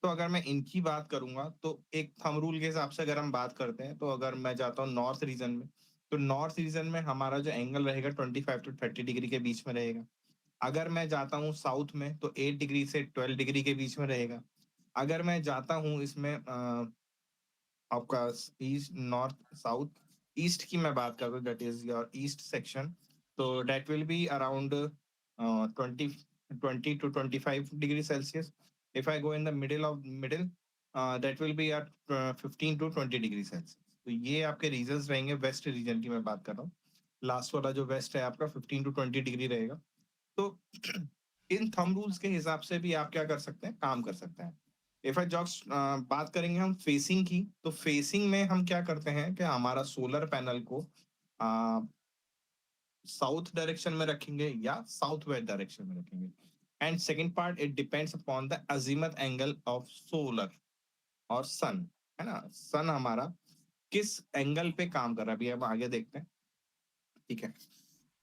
तो अगर मैं इनकी बात करूंगा, तो एक थंब रूल के हिसाब से अगर हम बात करते हैं, तो अगर मैं जाता हूँ नॉर्थ रीजन में, तो नॉर्थ रीजन में हमारा जो एंगल रहेगा 25 to 30 डिग्री के बीच में रहेगा। अगर मैं जाता हूँ साउथ में, तो 8 डिग्री से 12 डिग्री के बीच में रहेगा। अगर मैं जाता हूँ इसमें आपका ईस्ट, नॉर्थ, साउथ, ईस्ट की मैं बात करता हूँ, that is your east section, तो that will be around 20 to 25 degree Celsius. If I go in the middle of middle, that will be at 15 to 20 degree Celsius. तो ये आपके reason रहेंगे। वेस्ट रीजन की मैं बात कर रहा हूँ, लास्ट वाला जो वेस्ट है आपका 15 to 20 डिग्री रहेगा। तो इन थंब रूल्स के हिसाब से भी आप क्या कर सकते हैं, काम कर सकते हैं। इफ आई जॉक्स बात करेंगे हम फेसिंग की, तो फेसिंग में हम क्या करते हैं कि हमारा सोलर पैनल को साउथ डायरेक्शन में रखेंगे या साउथ वेस्ट डायरेक्शन में रखेंगे। And second part, it depends upon the azimuth angle of solar और सन, है ना। सन हमारा किस एंगल पे काम कर रहा है, अभी हम आगे देखते हैं, ठीक है।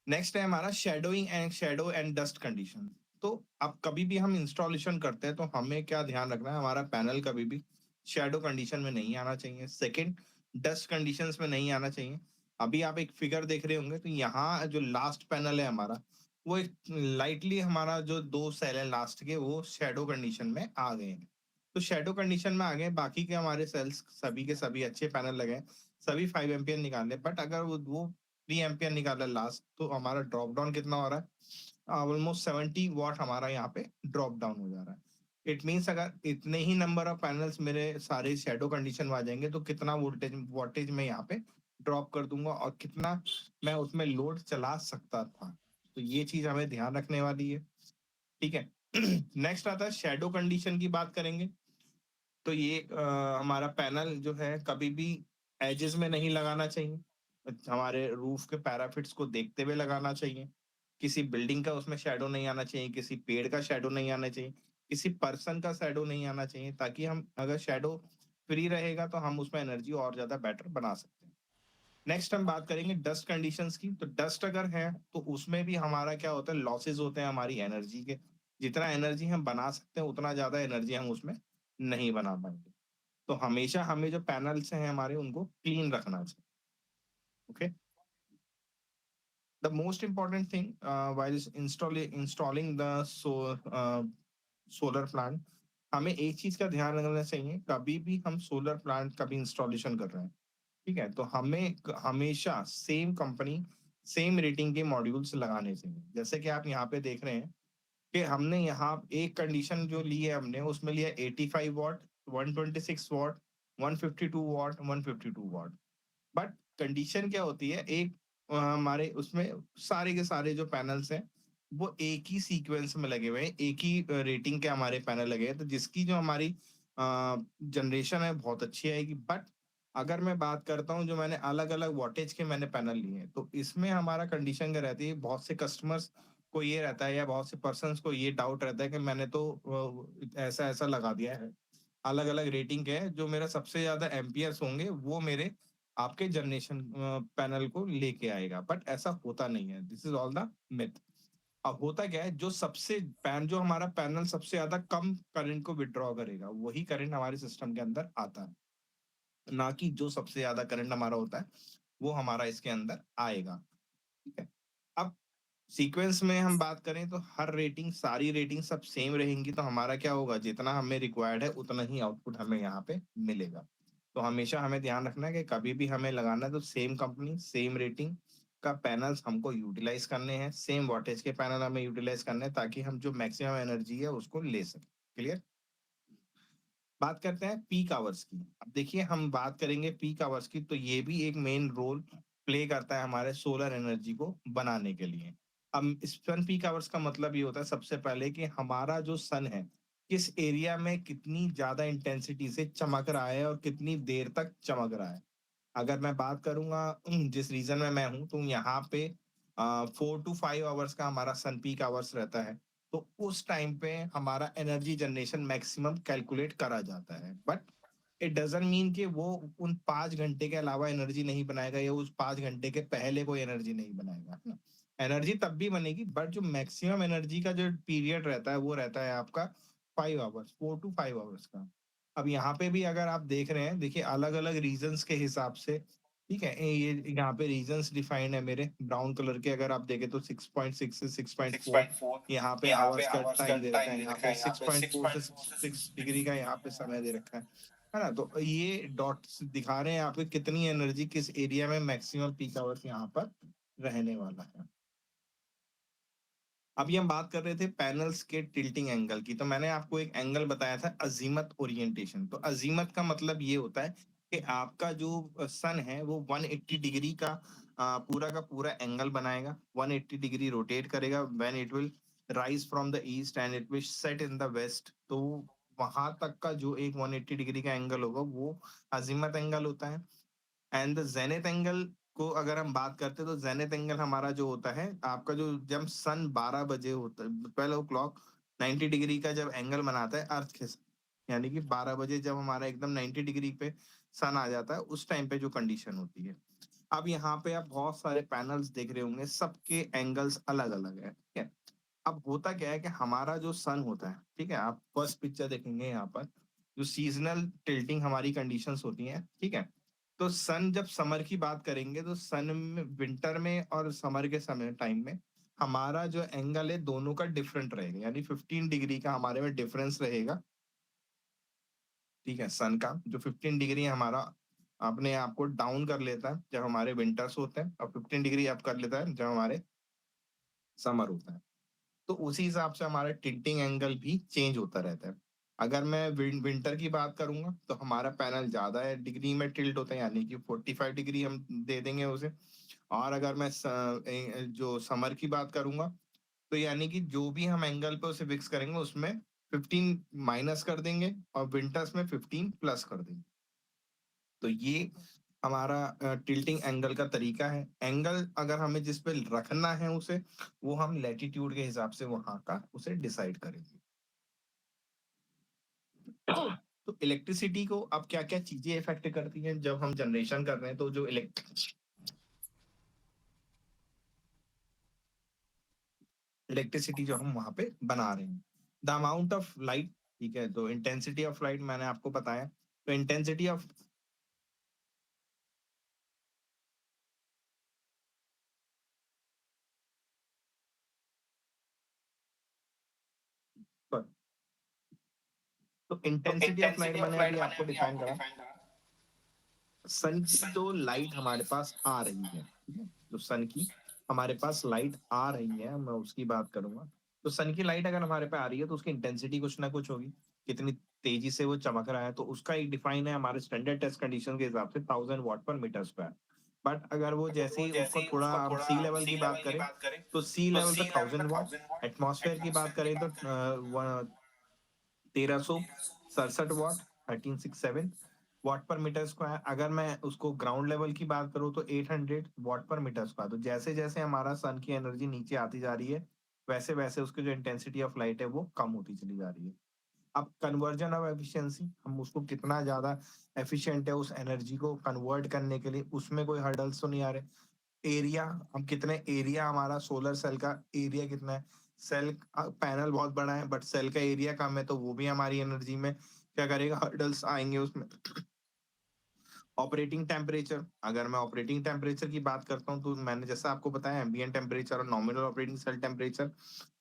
नेक्स्ट है हमारा शेडो एंड डस्ट कंडीशन। तो अब कभी भी हम इंस्टॉलेशन करते हैं तो हमें क्या ध्यान रखना है, हमारा पैनल कभी भी शेडो कंडीशन में नहीं आना चाहिए। सेकंड, डस्ट कंडीशंस में नहीं आना चाहिए। अभी आप एक फिगर देख रहे होंगे, तो यहाँ जो लास्ट पैनल है हमारा, वो एक लाइटली हमारा जो दो सेल है लास्ट के, वो शेडो कंडीशन में आ गए हैं। तो शेडो कंडीशन में आ गए, बाकी के हमारे सेल्स सभी के सभी अच्छे पैनल लगे हैं, सभी 5 एम्पियर निकाले, बट अगर वो 3 एम्पियर निकाला लास्ट, तो हमारा ड्रॉप डाउन कितना हो रहा है, ऑलमोस्ट 70 वॉट हमारा यहाँ पे ड्रॉप डाउन हो जा रहा है। इट मीन्स अगर इतने ही नंबर ऑफ पैनल्स मेरे सारे शेडो कंडीशन में आ जाएंगे, तो कितना वोल्टेज वोल्टेज मैं यहाँ पे ड्रॉप कर दूंगा और कितना मैं उसमें लोड चला सकता था। तो ये चीज हमें ध्यान रखने वाली है, ठीक है। नेक्स्ट आता है शेडो कंडीशन की बात करेंगे। तो ये हमारा पैनल जो है कभी भी एजेस में नहीं लगाना चाहिए, हमारे रूफ के पैराफिट्स को देखते हुए लगाना चाहिए। किसी बिल्डिंग का उसमें शैडो नहीं आना चाहिए, किसी पेड़ का शैडो नहीं आना चाहिए, किसी पर्सन का शैडो नहीं आना चाहिए, ताकि हम अगर शैडो फ्री रहेगा तो हम उसमें एनर्जी और ज्यादा बेटर बना सकते हैं। नेक्स्ट हम बात करेंगे डस्ट कंडीशंस की। तो डस्ट अगर है तो उसमें भी हमारा क्या होता है, लॉसेस होते हैं हमारी एनर्जी के। जितना एनर्जी हम बना सकते हैं उतना ज्यादा एनर्जी हम उसमें नहीं बना पाएंगे। तो हमेशा हमें जो पैनल्स हैं हमारे, उनको क्लीन रखना चाहिए, okay. The most important thing while installing the solar plant, हमें एक चीज का ध्यान रखना चाहिए, कभी भी हम सोलर प्लांट का भी इंस्टॉलेशन कर रहे हैं, ठीक है, तो हमें हमेशा सेम कंपनी सेम रेटिंग के मॉड्यूल्स लगाने चाहिए। जैसे कि आप यहाँ पे देख रहे हैं कि हमने यहाँ एक कंडीशन जो ली है, हमने उसमें लिया 85 what, 126 what, 152 what, 152 what. But condition क्या होती है, एक हमारे उसमें सारे के सारे जो पैनल्स हैं वो एक ही सीक्वेंस में लगे हुए हैं, एक ही रेटिंग के हमारे पैनल लगे हैं, तो जिसकी जो हमारी जनरेशन है बहुत अच्छी आएगी। बट अगर मैं बात करता हूँ, जो मैंने अलग अलग वॉटेज के मैंने पैनल लिए हैं, तो इसमें हमारा कंडीशन क्या रहती है, बहुत से कस्टमर्स को ये रहता है या बहुत से पर्सन को ये डाउट रहता है कि मैंने तो ऐसा ऐसा लगा दिया है, अलग अलग रेटिंग के हैं, जो मेरा सबसे ज्यादा एम्पियर्स होंगे वो मेरे आपके जनरेशन पैनल को लेके आएगा। बट ऐसा होता नहीं है, this is all the myth. अब होता क्या है, जो हमारा पैनल सबसे ज्यादा कम करंट को विड्रॉ करेगा, वही करंट हमारे सिस्टम के अंदर आता है, ना कि जो सबसे ज्यादा करंट हमारा होता है वो हमारा इसके अंदर आएगा, ठीक है। अब सीक्वेंस में हम बात करें तो हर रेटिंग, सारी रेटिंग सब सेम रहेंगी, तो हमारा क्या होगा, जितना हमें रिक्वायर्ड है उतना ही आउटपुट हमें यहाँ पे मिलेगा। तो हमेशा हमें ध्यान रखना है कि कभी भी हमें लगाना है तो सेम कंपनी सेम रेटिंग का पैनल्स हमको यूटिलाइज करने हैं, सेम वॉटेज के पैनल हमें यूटिलाइज करने हैं, ताकि हम जो मैक्सिमम एनर्जी है उसको ले सकें। क्लियर। बात करते हैं पीक आवर्स की। अब देखिए, हम बात करेंगे पीक आवर्स की, तो ये भी एक मेन रोल प्ले करता है हमारे सोलर एनर्जी को बनाने के लिए। अब सन पीक आवर्स का मतलब ये होता है, सबसे पहले कि हमारा जो सन है किस एरिया में कितनी ज्यादा इंटेंसिटी से चमक रहा है और कितनी देर तक चमक रहा है। अगर मैं बात करूंगा जिस रीजन में मैं हूँ, तो यहाँ पे 4 to 5 आवर्स का हमारा सन पीक आवर्स रहता है। तो उस टाइम पे हमारा एनर्जी जनरेशन मैक्सिमम कैलकुलेट करा जाता है। बट इट डजंट मीन कि वो उन 5 घंटे के अलावा एनर्जी नहीं बनाएगा या उस 5 घंटे के पहले कोई एनर्जी नहीं बनाएगा, है ना। एनर्जी तब भी बनेगी, बट जो मैक्सिमम एनर्जी का जो पीरियड रहता है वो रहता है आपका 5 आवर्स, 4 to 5 आवर्स का। अब यहाँ पे भी अगर आप देख रहे हैं, देखिए अलग अलग रीजन्स के हिसाब से, ठीक है, ये यहाँ पे रीजन्स डिफाइंड है मेरे ब्राउन कलर के। अगर आप देखें तो 6.6 से 6.4 यहाँ पे आवर्स का टाइम दे रखा है, यहाँ पे 6.4 से 6 डिग्री का यहाँ पे समय दे रखा है ना। तो ये डॉट्स दिखा रहे हैं आपको कितनी एनर्जी किस एरिया में मैक्सिमम पीक आवर्स यहाँ पर रहने वाला है। अभी हम बात कर रहे थे पैनल्स के टिल्टिंग एंगल की, तो मैंने आपको एक एंगल बताया था अजीमत ओरिएंटेशन। तो अजीमत का मतलब ये होता है कि आपका जो सन है वो 180 डिग्री का पूरा पूरा एंगल बनाएगा, 180 डिग्री रोटेट करेगा when it will rise from the east and it will set in the west. तो वहां तक का जो एक 180 डिग्री का एंगल होगा वो अजीमत एंगल होता है। एंड द जेनिथ एंगल को अगर हम बात करते हैं, तो जेनिथ एंगल हमारा जो होता है आपका, जो जब सन 12 बजे होता है, 12 o'clock 90 डिग्री का जब एंगल बनाता है अर्थ के साथ, यानी कि 12 बजे जब हमारा एकदम 90 डिग्री पे सन आ जाता है, उस टाइम पे जो कंडीशन होती है। अब यहाँ पे आप बहुत सारे पैनल्स देख रहे होंगे, सबके एंगल्स अलग-अलग है, ठीक है? अब होता क्या है कि हमारा जो सन होता है, ठीक है? आप फर्स्ट पिक्चर देखेंगे यहाँ पर, जो सीज़नल टिल्टिंग हमारी कंडीशंस होती हैं, ठीक है? तो सन जब समर की बात करेंगे, तो सन में विंटर में और समर के समय टाइम में हमारा जो एंगल है, दोनों का डिफरेंट रहेगा, यानी 15 डिग्री का हमारे में डिफरेंस रहेगा, ठीक है? सन का जो 15 डिग्री हमारा अपने आप को डाउन कर लेता है, जब हमारे विंटर्स होते हैं और 15 डिग्री अप कर लेता है, जब हमारे समर होता है। तो उसी हिसाब से हमारा टिल्टिंग एंगल भी चेंज होता रहता है। अगर मैं विंटर की बात करूँगा, तो हमारा पैनल ज़्यादा है डिग्री में टिल्ट होता है, यानी कि 45 डिग्री हम दे देंगे उसे। और अगर मैं जो समर की बात करूँगा, तो यानी कि जो भी हम एंगल पे उसे फिक्स करेंगे, उसमें 15 माइनस कर देंगे और विंटर्स में 15 प्लस कर देंगे। तो ये हमारा टिल्टिंग एंगल का तरीका है। एंगल अगर हमें जिस पे रखना है उसे, वो हम लैटीट्यूड के हिसाब से वहाँ का उसे डिसाइड करेंगे। तो इलेक्ट्रिसिटी को अब क्या-क्या चीज़ें इफ़ेक्ट करती हैं जब हम जनरेशन कर रहे हैं, तो जो इलेक्ट्रिसिटी जो हम वहाँ पे बना रहे हैं। द अमाउंट ऑफ लाइट, ठीक है? तो इंटेंसिटी ऑफ लाइट मैंने आपको बताया। तो इंटेंसिटी ऑफ तो इंटेंसिटी ऑफ लाइट मैंने अभी आपको डिफाइन करा। सन की जो लाइट हमारे पास आ रही है, ठीक है? जो सन की हमारे पास लाइट आ रही है, मैं उसकी बात करूँगा। तो सन की लाइट अगर हमारे पे आ रही है, तो उसकी इंटेंसिटी कुछ ना कुछ होगी। कितनी तेज़ी से वो चमक रहा है, तो उसका एक डिफाइन है हमारे स्टैंडर्ड टेस्ट कंडीशन के हिसाब से 1000 वॉट पर मीटर स्क्वायर। बट अगर वो जैसे ही उसको थोड़ा हम सी लेवल की बात करें, तो सी लेवल पे 1000 वॉट, एटमॉस्फेयर की बात करें तो 1367 वॉट, 1367 वॉट पर मीटर स्क्वायर। अगर मैं उसको ग्राउंड लेवल की बात करूँ, तो 800 वॉट पर मीटर स्क्वायर। तो जैसे-जैसे हमारा सन की एनर्जी नीचे आती जा रही है, वैसे-वैसे उसकी जो इंटेंसिटी ऑफ लाइट है, वो कम होती चली जा रही है। अब कन्वर्जन ऑफ एफिशिएंसी, हम उसको कितना ज़्यादा एफिशिएंट है उस एनर्जी को कन्वर्ट करने के लिए, उसमें कोई हर्डल्स तो नहीं आ रहे। एरिया, हम कितने एरिया, हमारा सोलर सेल का एरिया कितना है। सेल पैनल बहुत बड़ा है, बट सेल का एरिया कम है, तो वो भी हमारी एनर्जी में क्या करेगा, हर्डल्स आएंगे उसमें। ऑपरेटिंग टेम्परेचर, अगर मैं ऑपरेटिंग टेम्परेचर की बात करता हूँ, तो मैंने जैसा आपको बताया, एम्बिएंट टेम्परेचर और नॉमिनल ऑपरेटिंग सेल टेम्परेचर,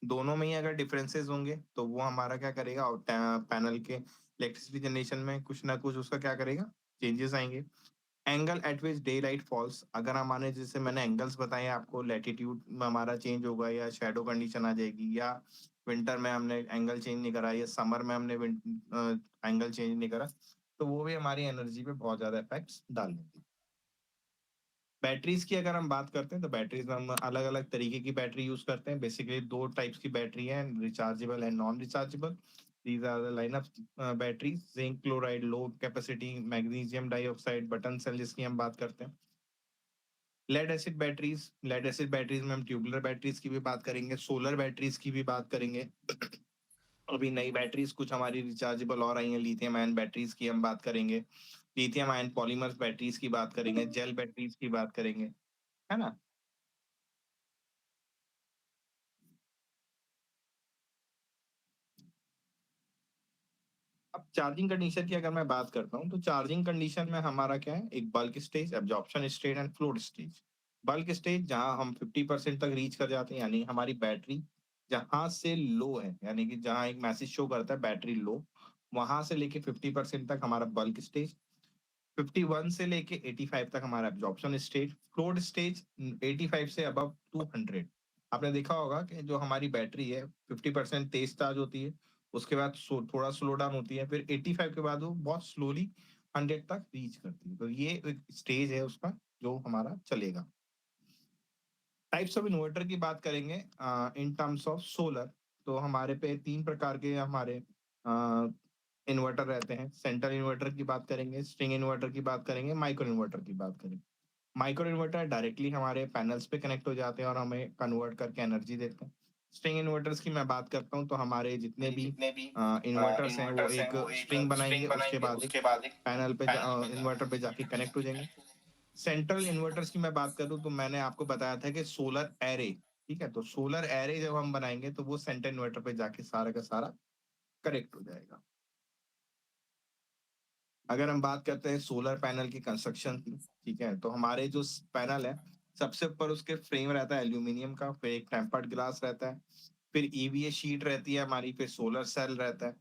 दोनों में ही अगर डिफरेंसेस होंगे, तो वो हमारा क्या करेगा, और पैनल के इलेक्ट्रिसिटी जनरेशन में कुछ ना कुछ उसका क्या करेगा, चेंजेस आएंगे। Angle eight which day light falls, अगर हमारे जैसे मैंने एंगल्स बताए आपको, लैटिट्यूड में हमारा चेंज होगा, या शैडो कंडीशन आ जाएगी, या विंटर में हमने एंगल चेंज नहीं करा, या समर में हमने एंगल चेंज नहीं करा, तो वो भी हमारी एनर्जी पे बहुत ज्यादा इफेक्ट्स डाल देती। बैटरीज की अगर हम बात करते हैं, तो बैटरीज में हम अलग अलग तरीके की बैटरी यूज करते हैं। बेसिकली दो टाइप्स की बैटरी है, rechargeable and non rechargeable. These are the line of batteries, zinc chloride low capacity, magnesium dioxide button cell जिसकी हम बात करते हैं। लेड एसिड बैटरीज में हम ट्यूबुलर बैटरीज की भी बात करेंगे, सोलर बैटरीज की भी बात करेंगे। अभी नई बैटरीज कुछ हमारी रिचार्जेबल और आई हैं, लिथियम आयन बैटरीज की हम बात करेंगे, लिथियम आयन पॉलीमर्स बैटरीज की बात करेंगे, जेल बैटरीज की बात करेंगे, है ना? अब चार्जिंग कंडीशन की अगर मैं बात करता हूँ, तो चार्जिंग कंडीशन में हमारा क्या है, एक bulk stage, absorption stage and float stage. Bulk stage जहाँ हम 50% तक रीच कर जाते हैं, यानी हमारी बैटरी जहाँ से लो है, यानी कि जहाँ एक मैसेज शो करता है बैटरी लो, वहां से लेके 50% तक हमारा बल्क स्टेज। 51 से लेके 85 तक हमारा एब्जॉर्प्शन स्टेज। फ्लोट स्टेज 85 से अबव 200। आपने देखा होगा कि जो हमारी बैटरी है 50% तेज चार्ज होती है, उसके बाद थोड़ा स्लो डाउन होती है, फिर 85 के बाद वो बहुत स्लोली 100 तक रीच करती है। तो ये एक स्टेज है उसका जो हमारा चलेगा। टाइप्स ऑफ इन्वर्टर की बात करेंगे इन टर्म्स ऑफ सोलर, तो हमारे पे तीन प्रकार के हमारे इन्वर्टर रहते हैं। सेंट्रल इन्वर्टर की बात करेंगे, स्ट्रिंग इन्वर्टर की बात करेंगे, माइक्रो इन्वर्टर की बात करेंगे। माइक्रो इन्वर्टर डायरेक्टली हमारे पैनल्स पे कनेक्ट हो जाते हैं और हमें कन्वर्ट करके एनर्जी देते हैं। स्ट्रिंग इन्वर्टर्स की मैं बात करता हूँ तो हमारे जितने भी इन्वर्टर्स हैं वो एक स्ट्रिंग बनाएंगे, उसके बाद एक पैनल पे इन्वर्टर पे जाके कनेक्ट हो जाएंगे। सेंट्रल इन्वर्टर्स की मैं बात करूं तो मैंने आपको बताया था कि सोलर एरे, ठीक है, तो सोलर एरे जब हम बनाएंगे तो वो सेंटर इन्वर्टर पे जाके सारा का सारा करेक्ट हो जाएगा। अगर हम बात करते हैं सोलर पैनल की कंस्ट्रक्शन की, ठीक है, तो हमारे जो पैनल है, सबसे ऊपर उसके फ्रेम रहता है एल्यूमिनियम का, फिर एक टेम्पर्ड ग्लास रहता है, फिर ईवीए शीट रहती है हमारी, फिर सोलर सेल रहता है,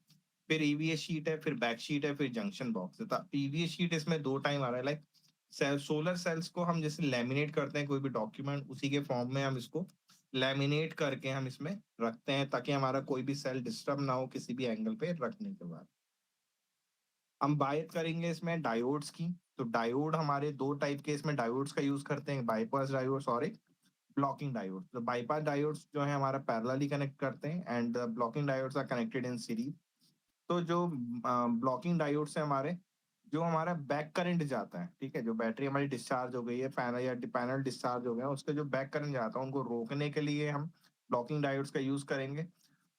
फिर ईवीए शीट है, फिर बैक शीट है, फिर जंक्शन बॉक्स है। ईवीए शीट इसमें दो टाइम आ रहा है, लाइक सोलर सेल्स को हम जैसे लैमिनेट करते हैं कोई भी डॉक्यूमेंट, उसी के फॉर्म में हम इसको लैमिनेट करके हम इसमें रखते हैं ताकि हमारा कोई भी सेल डिस्टर्ब ना हो किसी भी एंगल पे रखने के बाद। हम बात करेंगे इसमें डायोड्स की। तो डायोड हमारे दो टाइप के इसमें डायोड्स का यूज करते हैं, बाईपास डायोड्स और एक ब्लॉकिंग डायोड। तो बाईपास डायोड्स जो है हमारा पैरेलली कनेक्ट करते हैं and blocking diodes are connected in series. तो जो ब्लॉकिंग डायोड्स है हमारे, जो हमारा बैक करंट जाता है, ठीक है, जो बैटरी हमारी डिस्चार्ज हो गई है, पैनल या पैनल डिस्चार्ज हो गया, उसका जो बैक करंट जाता है उनको रोकने के लिए हम ब्लॉकिंग डायोड्स का यूज करेंगे।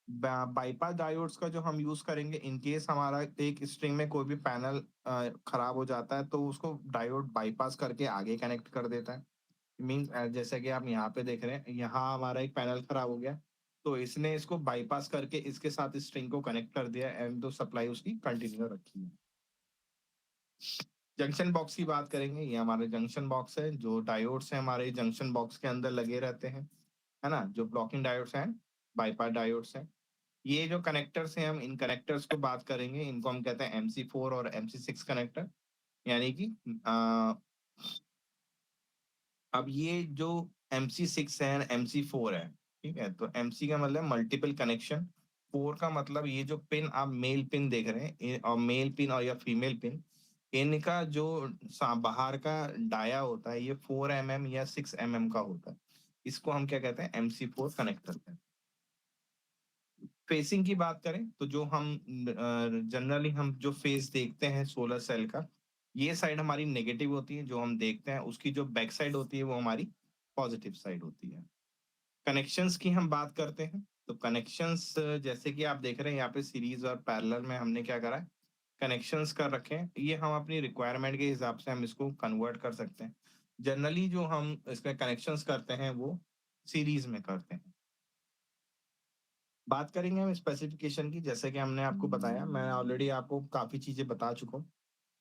बाईपास डायोड्स का जो हम यूज करेंगे इन केस हमारा एक स्ट्रिंग में कोई भी पैनल खराब हो जाता है तो उसको डायोड बाईपास करके आगे कनेक्ट कर देता है। मीन जैसे कि आप यहाँ पे देख रहे हैं, यहाँ हमारा एक पैनल खराब हो गया तो इसने इसको बाईपास करके इसके साथ स्ट्रिंग को कनेक्ट कर दिया एंड तो सप्लाई उसकी कंटिन्यू रखी है। जंक्शन बॉक्स की बात करेंगे, ये हमारे जंक्शन बॉक्स है, जो डायोड्स है हमारे जंक्शन बॉक्स के अंदर लगे रहते हैं, है ना, जो ब्लॉकिंग डायोड्स हैं, बाईपास डायोड्स हैं। ये जो कनेक्टर्स हैं, हम इन कनेक्टर्स को बात करेंगे, इनको हम कहते हैं MC4 और MC6 कनेक्टर। यानी कि अब ये जो MC6 है, MC4 है, ठीक है, तो MC का मतलब मल्टीपल कनेक्शन, 4 का मतलब ये जो पिन आप मेल पिन देख रहे हैं और मेल पिन और या फीमेल पिन, इनका जो बाहर का डाया होता है ये 4 mm या 6 mm का होता है। इसको हम क्या कहते हैं, MC4 कनेक्टर कहते हैं। फेसिंग की बात करें तो जो हम जनरली हम जो फेस देखते हैं सोलर सेल का, ये साइड हमारी नेगेटिव होती है, जो हम देखते हैं उसकी जो बैक साइड होती है वो हमारी पॉजिटिव साइड होती है। कनेक्शंस की हम बात करते हैं तो कनेक्शंस जैसे कि आप देख रहे हैं यहाँ पे सीरीज और पैरेलल में हमने क्या करा है, कनेक्शंस कर रखे हैं। ये हम अपनी रिक्वायरमेंट के हिसाब से हम इसको कन्वर्ट कर सकते हैं। जनरली जो हम इसमें कनेक्शंस करते हैं वो सीरीज में करते हैं। बात करेंगे हम स्पेसिफिकेशन की, जैसे कि हमने आपको बताया, मैं ऑलरेडी आपको काफी चीजें बता चुका हूँ।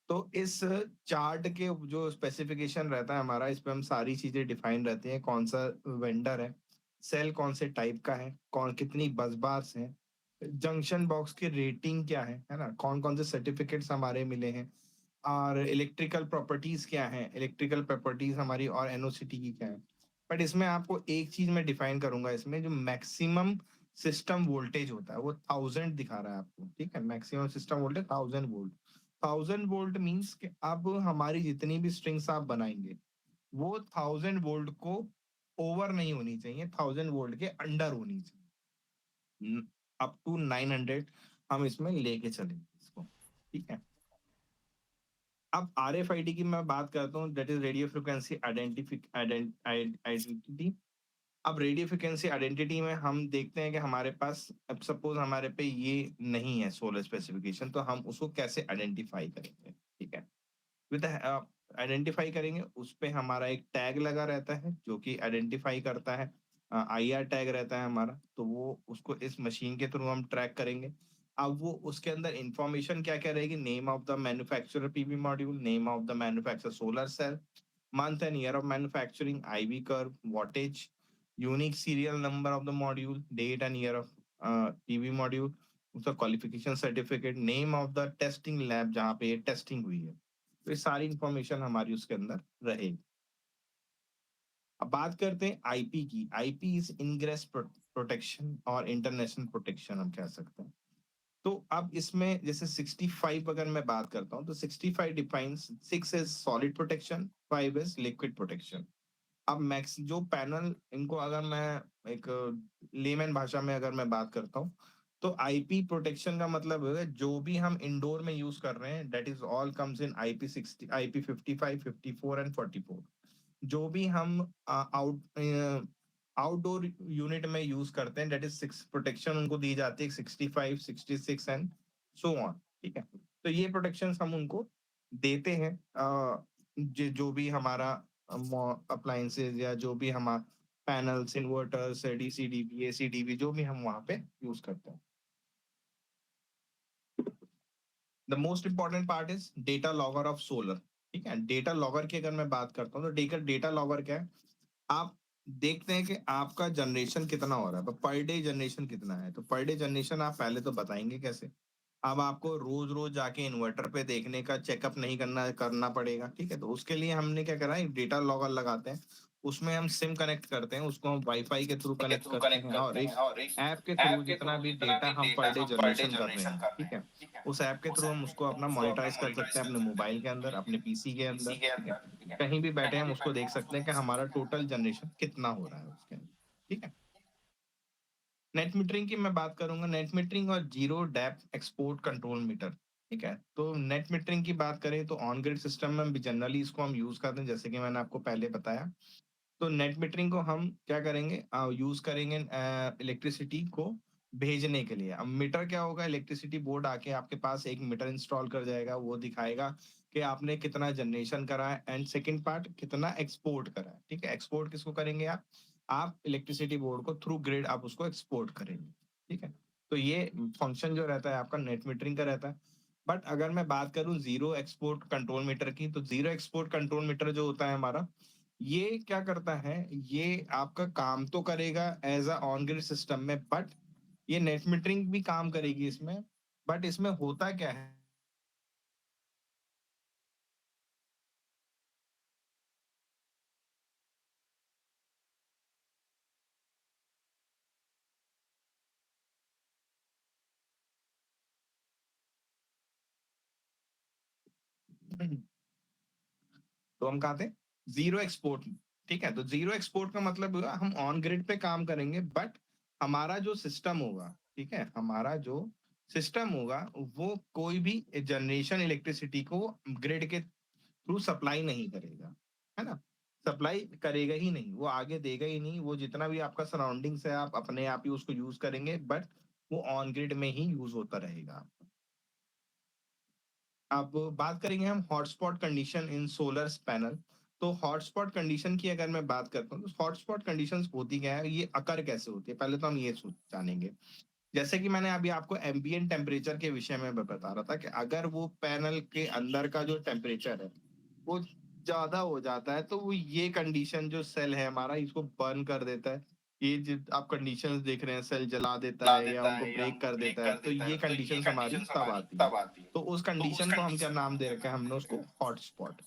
तो इस चार्ट के जो स्पेसिफिकेशन रहता है हमारा, इस पे हम सारी चीजें डिफाइन रहती हैं, कौन सा वेंडर है, सेल कौन से टाइप का है, कौन कितनी बस बार्स हैं, जंक्शन बॉक्स की रेटिंग क्या है ना, कौन कौन से सर्टिफिकेट्स हमारे मिले हैं, और इलेक्ट्रिकल प्रॉपर्टीज क्या है, इलेक्ट्रिकल प्रॉपर्टीज हमारी और एनओसीटी की क्या है। बट इसमें आपको एक चीज मैं डिफाइन करूंगा, इसमें जो मैक्सिमम सिस्टम वोल्टेज होता है वो 1000 दिखा रहा है आपको, ठीक है, maximum system voltage 1000 volt. 1000 volt means कि अब हमारी जितनी भी स्ट्रिंग्स आप बनाएंगे वो 1000 वोल्ट को ओवर नहीं होनी चाहिए, 1000 वोल्ट के अंडर होनी चाहिए। अप टू 900 हम इसमें लेके चलेंगे इसको, ठीक है। अब RFID की मैं बात करता हूँ, that is radio frequency identity. अब रेडियो फ्रिक्वेंसी आइडेंटिटी में हम देखते हैं कि हमारे पास, अब सपोज हमारे पे ये नहीं है सोलर स्पेसिफिकेशन, तो हम उसको कैसे आइडेंटिफाई करेंगे, ठीक है। विद आइडेंटिफाई करेंगे, उस पे हमारा एक टैग लगा रहता है जो कि आइडेंटिफाई करता है, IR टैग रहता है हमारा, तो वो उसको इस मशीन के थ्रू हम ट्रैक करेंगे। अब वो उसके अंदर इंफॉर्मेशन क्या क्या रहेगी, name of the manufacturer PV module, name of the manufacturer solar cell, month and year of manufacturing, IV curve, wattage, unique serial number of the module, date and year of PV module, उसका qualification certificate, name of the testing lab जहाँ पे ये testing हुई है, तो ये सारी information हमारी उसके अंदर रहेगी। अब बात करते हैं आईपी की। आईपी इज इनग्रेस प्रोटेक्शन और इंटरनेशनल प्रोटेक्शन हम कह सकते हैं। तो अब इसमें जैसे 65 अगर मैं बात करता हूँ तो 65 defines, 6 is solid protection, 5 is liquid protection. अब मैक्स जो पैनल, इनको अगर मैं एक लेमैन भाषा में अगर मैं बात करता हूँ तो आईपी प्रोटेक्शन का मतलब है जो भी हम इंडोर में यूज कर रहे हैं, that is all comes in IP60, IP55, 54 and 44। जो भी हम आउट आउटडोर यूनिट में यूज करते हैं, दैट इज सिक्स प्रोटेक्शन उनको दी जाती है 65, 66 एंड सो ऑन। ठीक है, तो ये प्रोटेक्शन हम उनको देते हैं। जो भी हमारा अप्लायंसेज या जो भी हमारा panels, inverters, DC DV, AC DV, जो भी हम वहां पे यूज करते हैं। The most important part is data logger of solar. ठीक है, डेटा लॉगर की अगर मैं बात करता हूँ तो डेटा लॉगर क्या है, आप देखते हैं कि आपका जनरेशन कितना हो रहा है, पर डे जनरेशन कितना है। तो पर डे जनरेशन आप पहले तो बताएंगे कैसे। अब आपको रोज रोज जाके इन्वर्टर पे देखने का चेकअप नहीं करना करना पड़ेगा। ठीक है, तो उसके लिए हमने क्या करा है, डेटा लॉगर लगाते हैं, उसमें हम सिम कनेक्ट करते हैं, उसको हम वाईफाई के थ्रू कनेक्ट करते हैं, और एक ऐप के थ्रू जितना भी डेटा हम पर डे जनरेशन कर रहे हैं, ठीक है, उस ऐप के थ्रू हम उसको अपना मॉनिटराइज कर सकते हैं अपने मोबाइल के अंदर, अपने पीसी के अंदर। ठीक है, कहीं भी बैठे हम उसको देख सकते हैं कि हमारा टोटल जनरेशन कितना हो रहा है उसके अंदर। ठीक है, नेट मीटरिंग की मैं बात करूंगा, नेट मीटरिंग और zero depth export control meter. ठीक है, तो नेट मीटरिंग की बात करें तो ऑन ग्रिड सिस्टम में जनरली इसको हम यूज करते हैं, जैसे कि मैंने आपको पहले बताया। तो नेट मीटरिंग को हम क्या करेंगे, यूज करेंगे इलेक्ट्रिसिटी को भेजने के लिए। अब मीटर क्या होगा, इलेक्ट्रिसिटी बोर्ड आके आपके पास एक मीटर इंस्टॉल कर जाएगा, वो दिखाएगा कि आपने कितना जनरेशन करा है, एंड सेकंड पार्ट कितना एक्सपोर्ट करा है। ठीक है, एक्सपोर्ट किसको करेंगे आप इलेक्ट्रिसिटी बोर्ड को थ्रू ग्रिड आप उसको एक्सपोर्ट करेंगे। ठीक है, तो ये फंक्शन जो रहता है आपका नेट मीटरिंग का रहता है। बट अगर मैं बात करूं जीरो एक्सपोर्ट कंट्रोल मीटर की, तो जीरो एक्सपोर्ट कंट्रोल मीटर जो होता है हमारा, ये क्या करता है, ये आपका काम तो करेगा as a on grid system में, बट ये नेट मीटरिंग भी काम करेगी इसमें। बट इसमें होता क्या है, तो हम कहा थे जीरो एक्सपोर्ट। ठीक है, तो जीरो एक्सपोर्ट का मतलब हुआ हम ऑन ग्रिड पे काम करेंगे, बट हमारा जो सिस्टम होगा, ठीक है, हमारा जो सिस्टम होगा वो कोई भी जनरेशन इलेक्ट्रिसिटी को ग्रिड के थ्रू सप्लाई नहीं करेगा, है ना, सप्लाई करेगा ही नहीं, वो आगे देगा ही नहीं। वो जितना भी आपका सराउंडिंग्स है आप अपने आप ही उसको यूज करेंगे, बट वो ऑन ग्रिड में ही यूज होता रहेगा। अब बात करेंगे हम hotspot condition in solar panel. तो हॉटस्पॉट कंडीशन की अगर मैं बात करता हूँ तो हॉटस्पॉट कंडीशंस होती क्या है, ये अकर कैसे होती है, पहले तो हम ये जानेंगे। जैसे कि मैंने अभी आपको एम्बिएंट टेम्परेचर के विषय में बता रहा था कि अगर वो पैनल के अंदर का जो टेम्परेचर है वो ज्यादा हो जाता है, तो वो ये कंडीशन जो सेल है हमारा इसको बर्न कर देता है। ये जो आप कंडीशंस देख रहे हैं, सेल जला देता है या उनको ब्रेक कर देता है, तो ये कंडीशंस हमारी तब आती हैं। तो उस कंडीशन को हम क्या नाम दे रखे हैं, हमने उसको हॉटस्पॉट।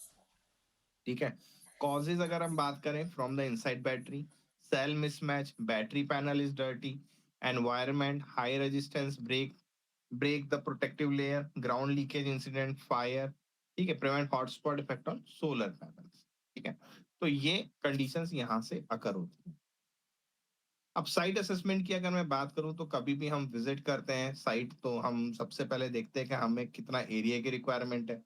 ठीक है, कॉजेज अगर हम बात करें, from the inside battery, cell mismatch, battery panel is dirty, environment, high resistance, break the protective layer, ground leakage incident, fire. ठीक है, prevent hotspot effect on solar panels. ठीक है, तो ये कंडीशंस यहाँ से अकर होती हैं। अब साइट असेसमेंट की अगर मैं बात करूं, तो कभी भी हम विजिट करते हैं साइट, तो हम सबसे पहले देखते हैं कि हमें कितना एरिया की रिक्वायरमेंट है,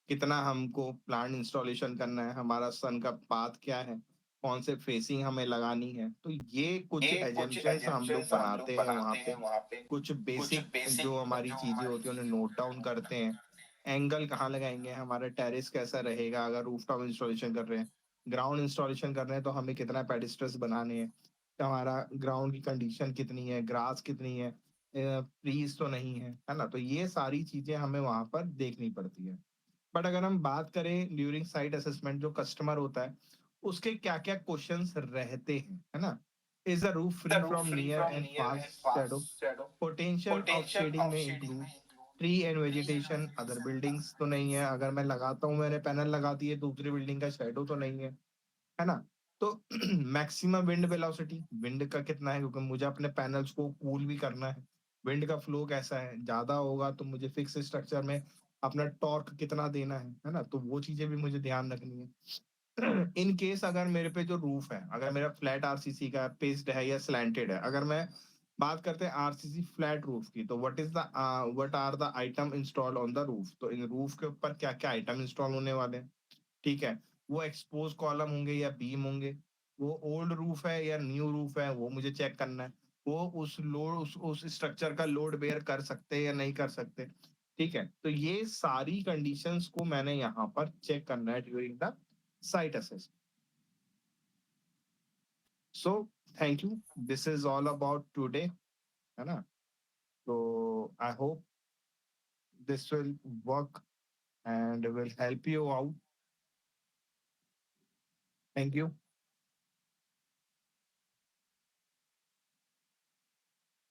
कितना हमको प्लांट इंस्टॉलेशन करना है, हमारा सन का पाथ क्या है, कौन से फेसिंग हमें लगानी है। तो ये कुछ एजम्पशंस हम लोग बनाते हैं वहाँ पे, कुछ बेसिक जो हमारी चीजें होती है उन्हें नोट डाउन करते हैं। एंगल कहाँ लगाएंगे, हमारा टेरेस कैसा रहेगा अगर रूफटॉप इंस्टॉलेशन कर रहे हैं, ग्राउंड इंस्टॉलेशन कर रहे हैं तो हमें कितना पेडिस्टल्स बनाने हैं, हमारा ग्राउंड की कंडीशन कितनी है, ग्रास कितनी है, ट्रीज तो नहीं है ना। तो ये सारी चीजें हमें वहां पर देखनी पड़ती है। बट अगर हम बात करें ड्यूरिंग साइट असेसमेंट, जो कस्टमर होता है उसके क्या क्या क्वेश्चंस रहते हैं, है ना। Is the roof free from near and fast shadow, potential of shading में include tree and vegetation, other buildings तो नहीं है, अगर मैं लगाता हूँ, मैंने पैनल लगा दी है, दूसरी बिल्डिंग का शेडो तो नहीं है ना। तो मैक्सिमम विंड वेलोसिटी, विंड का कितना है, क्योंकि मुझे अपने पैनल्स को कूल भी करना है। विंड का फ्लो कैसा है, ज्यादा होगा तो मुझे फिक्स स्ट्रक्चर में अपना टॉर्क कितना देना है ना, तो वो चीजें भी मुझे ध्यान रखनी है। इन केस अगर मेरे पे जो रूफ है, अगर मेरा फ्लैट आरसीसी का पेस्ड है या स्लैंटेड है, अगर मैं बात करते हैं आरसीसी फ्लैट रूफ की, तो what are the item installed on the roof. तो इन रूफ के ऊपर क्या क्या आइटम इंस्टॉल होने वाले हैं। ठीक है, वो एक्सपोज कॉलम होंगे या बीम होंगे, वो ओल्ड रूफ है या न्यू रूफ है, वो मुझे चेक करना है। वो उस स्ट्रक्चर का लोड बेयर कर सकते हैं या नहीं कर सकते। ठीक है? तो ये सारी कंडीशंस को मैंने यहाँ पर चेक करना है during the site assess. So thank you. This is all about today, है ना? तो I hope this will work and will help you out. Thank you.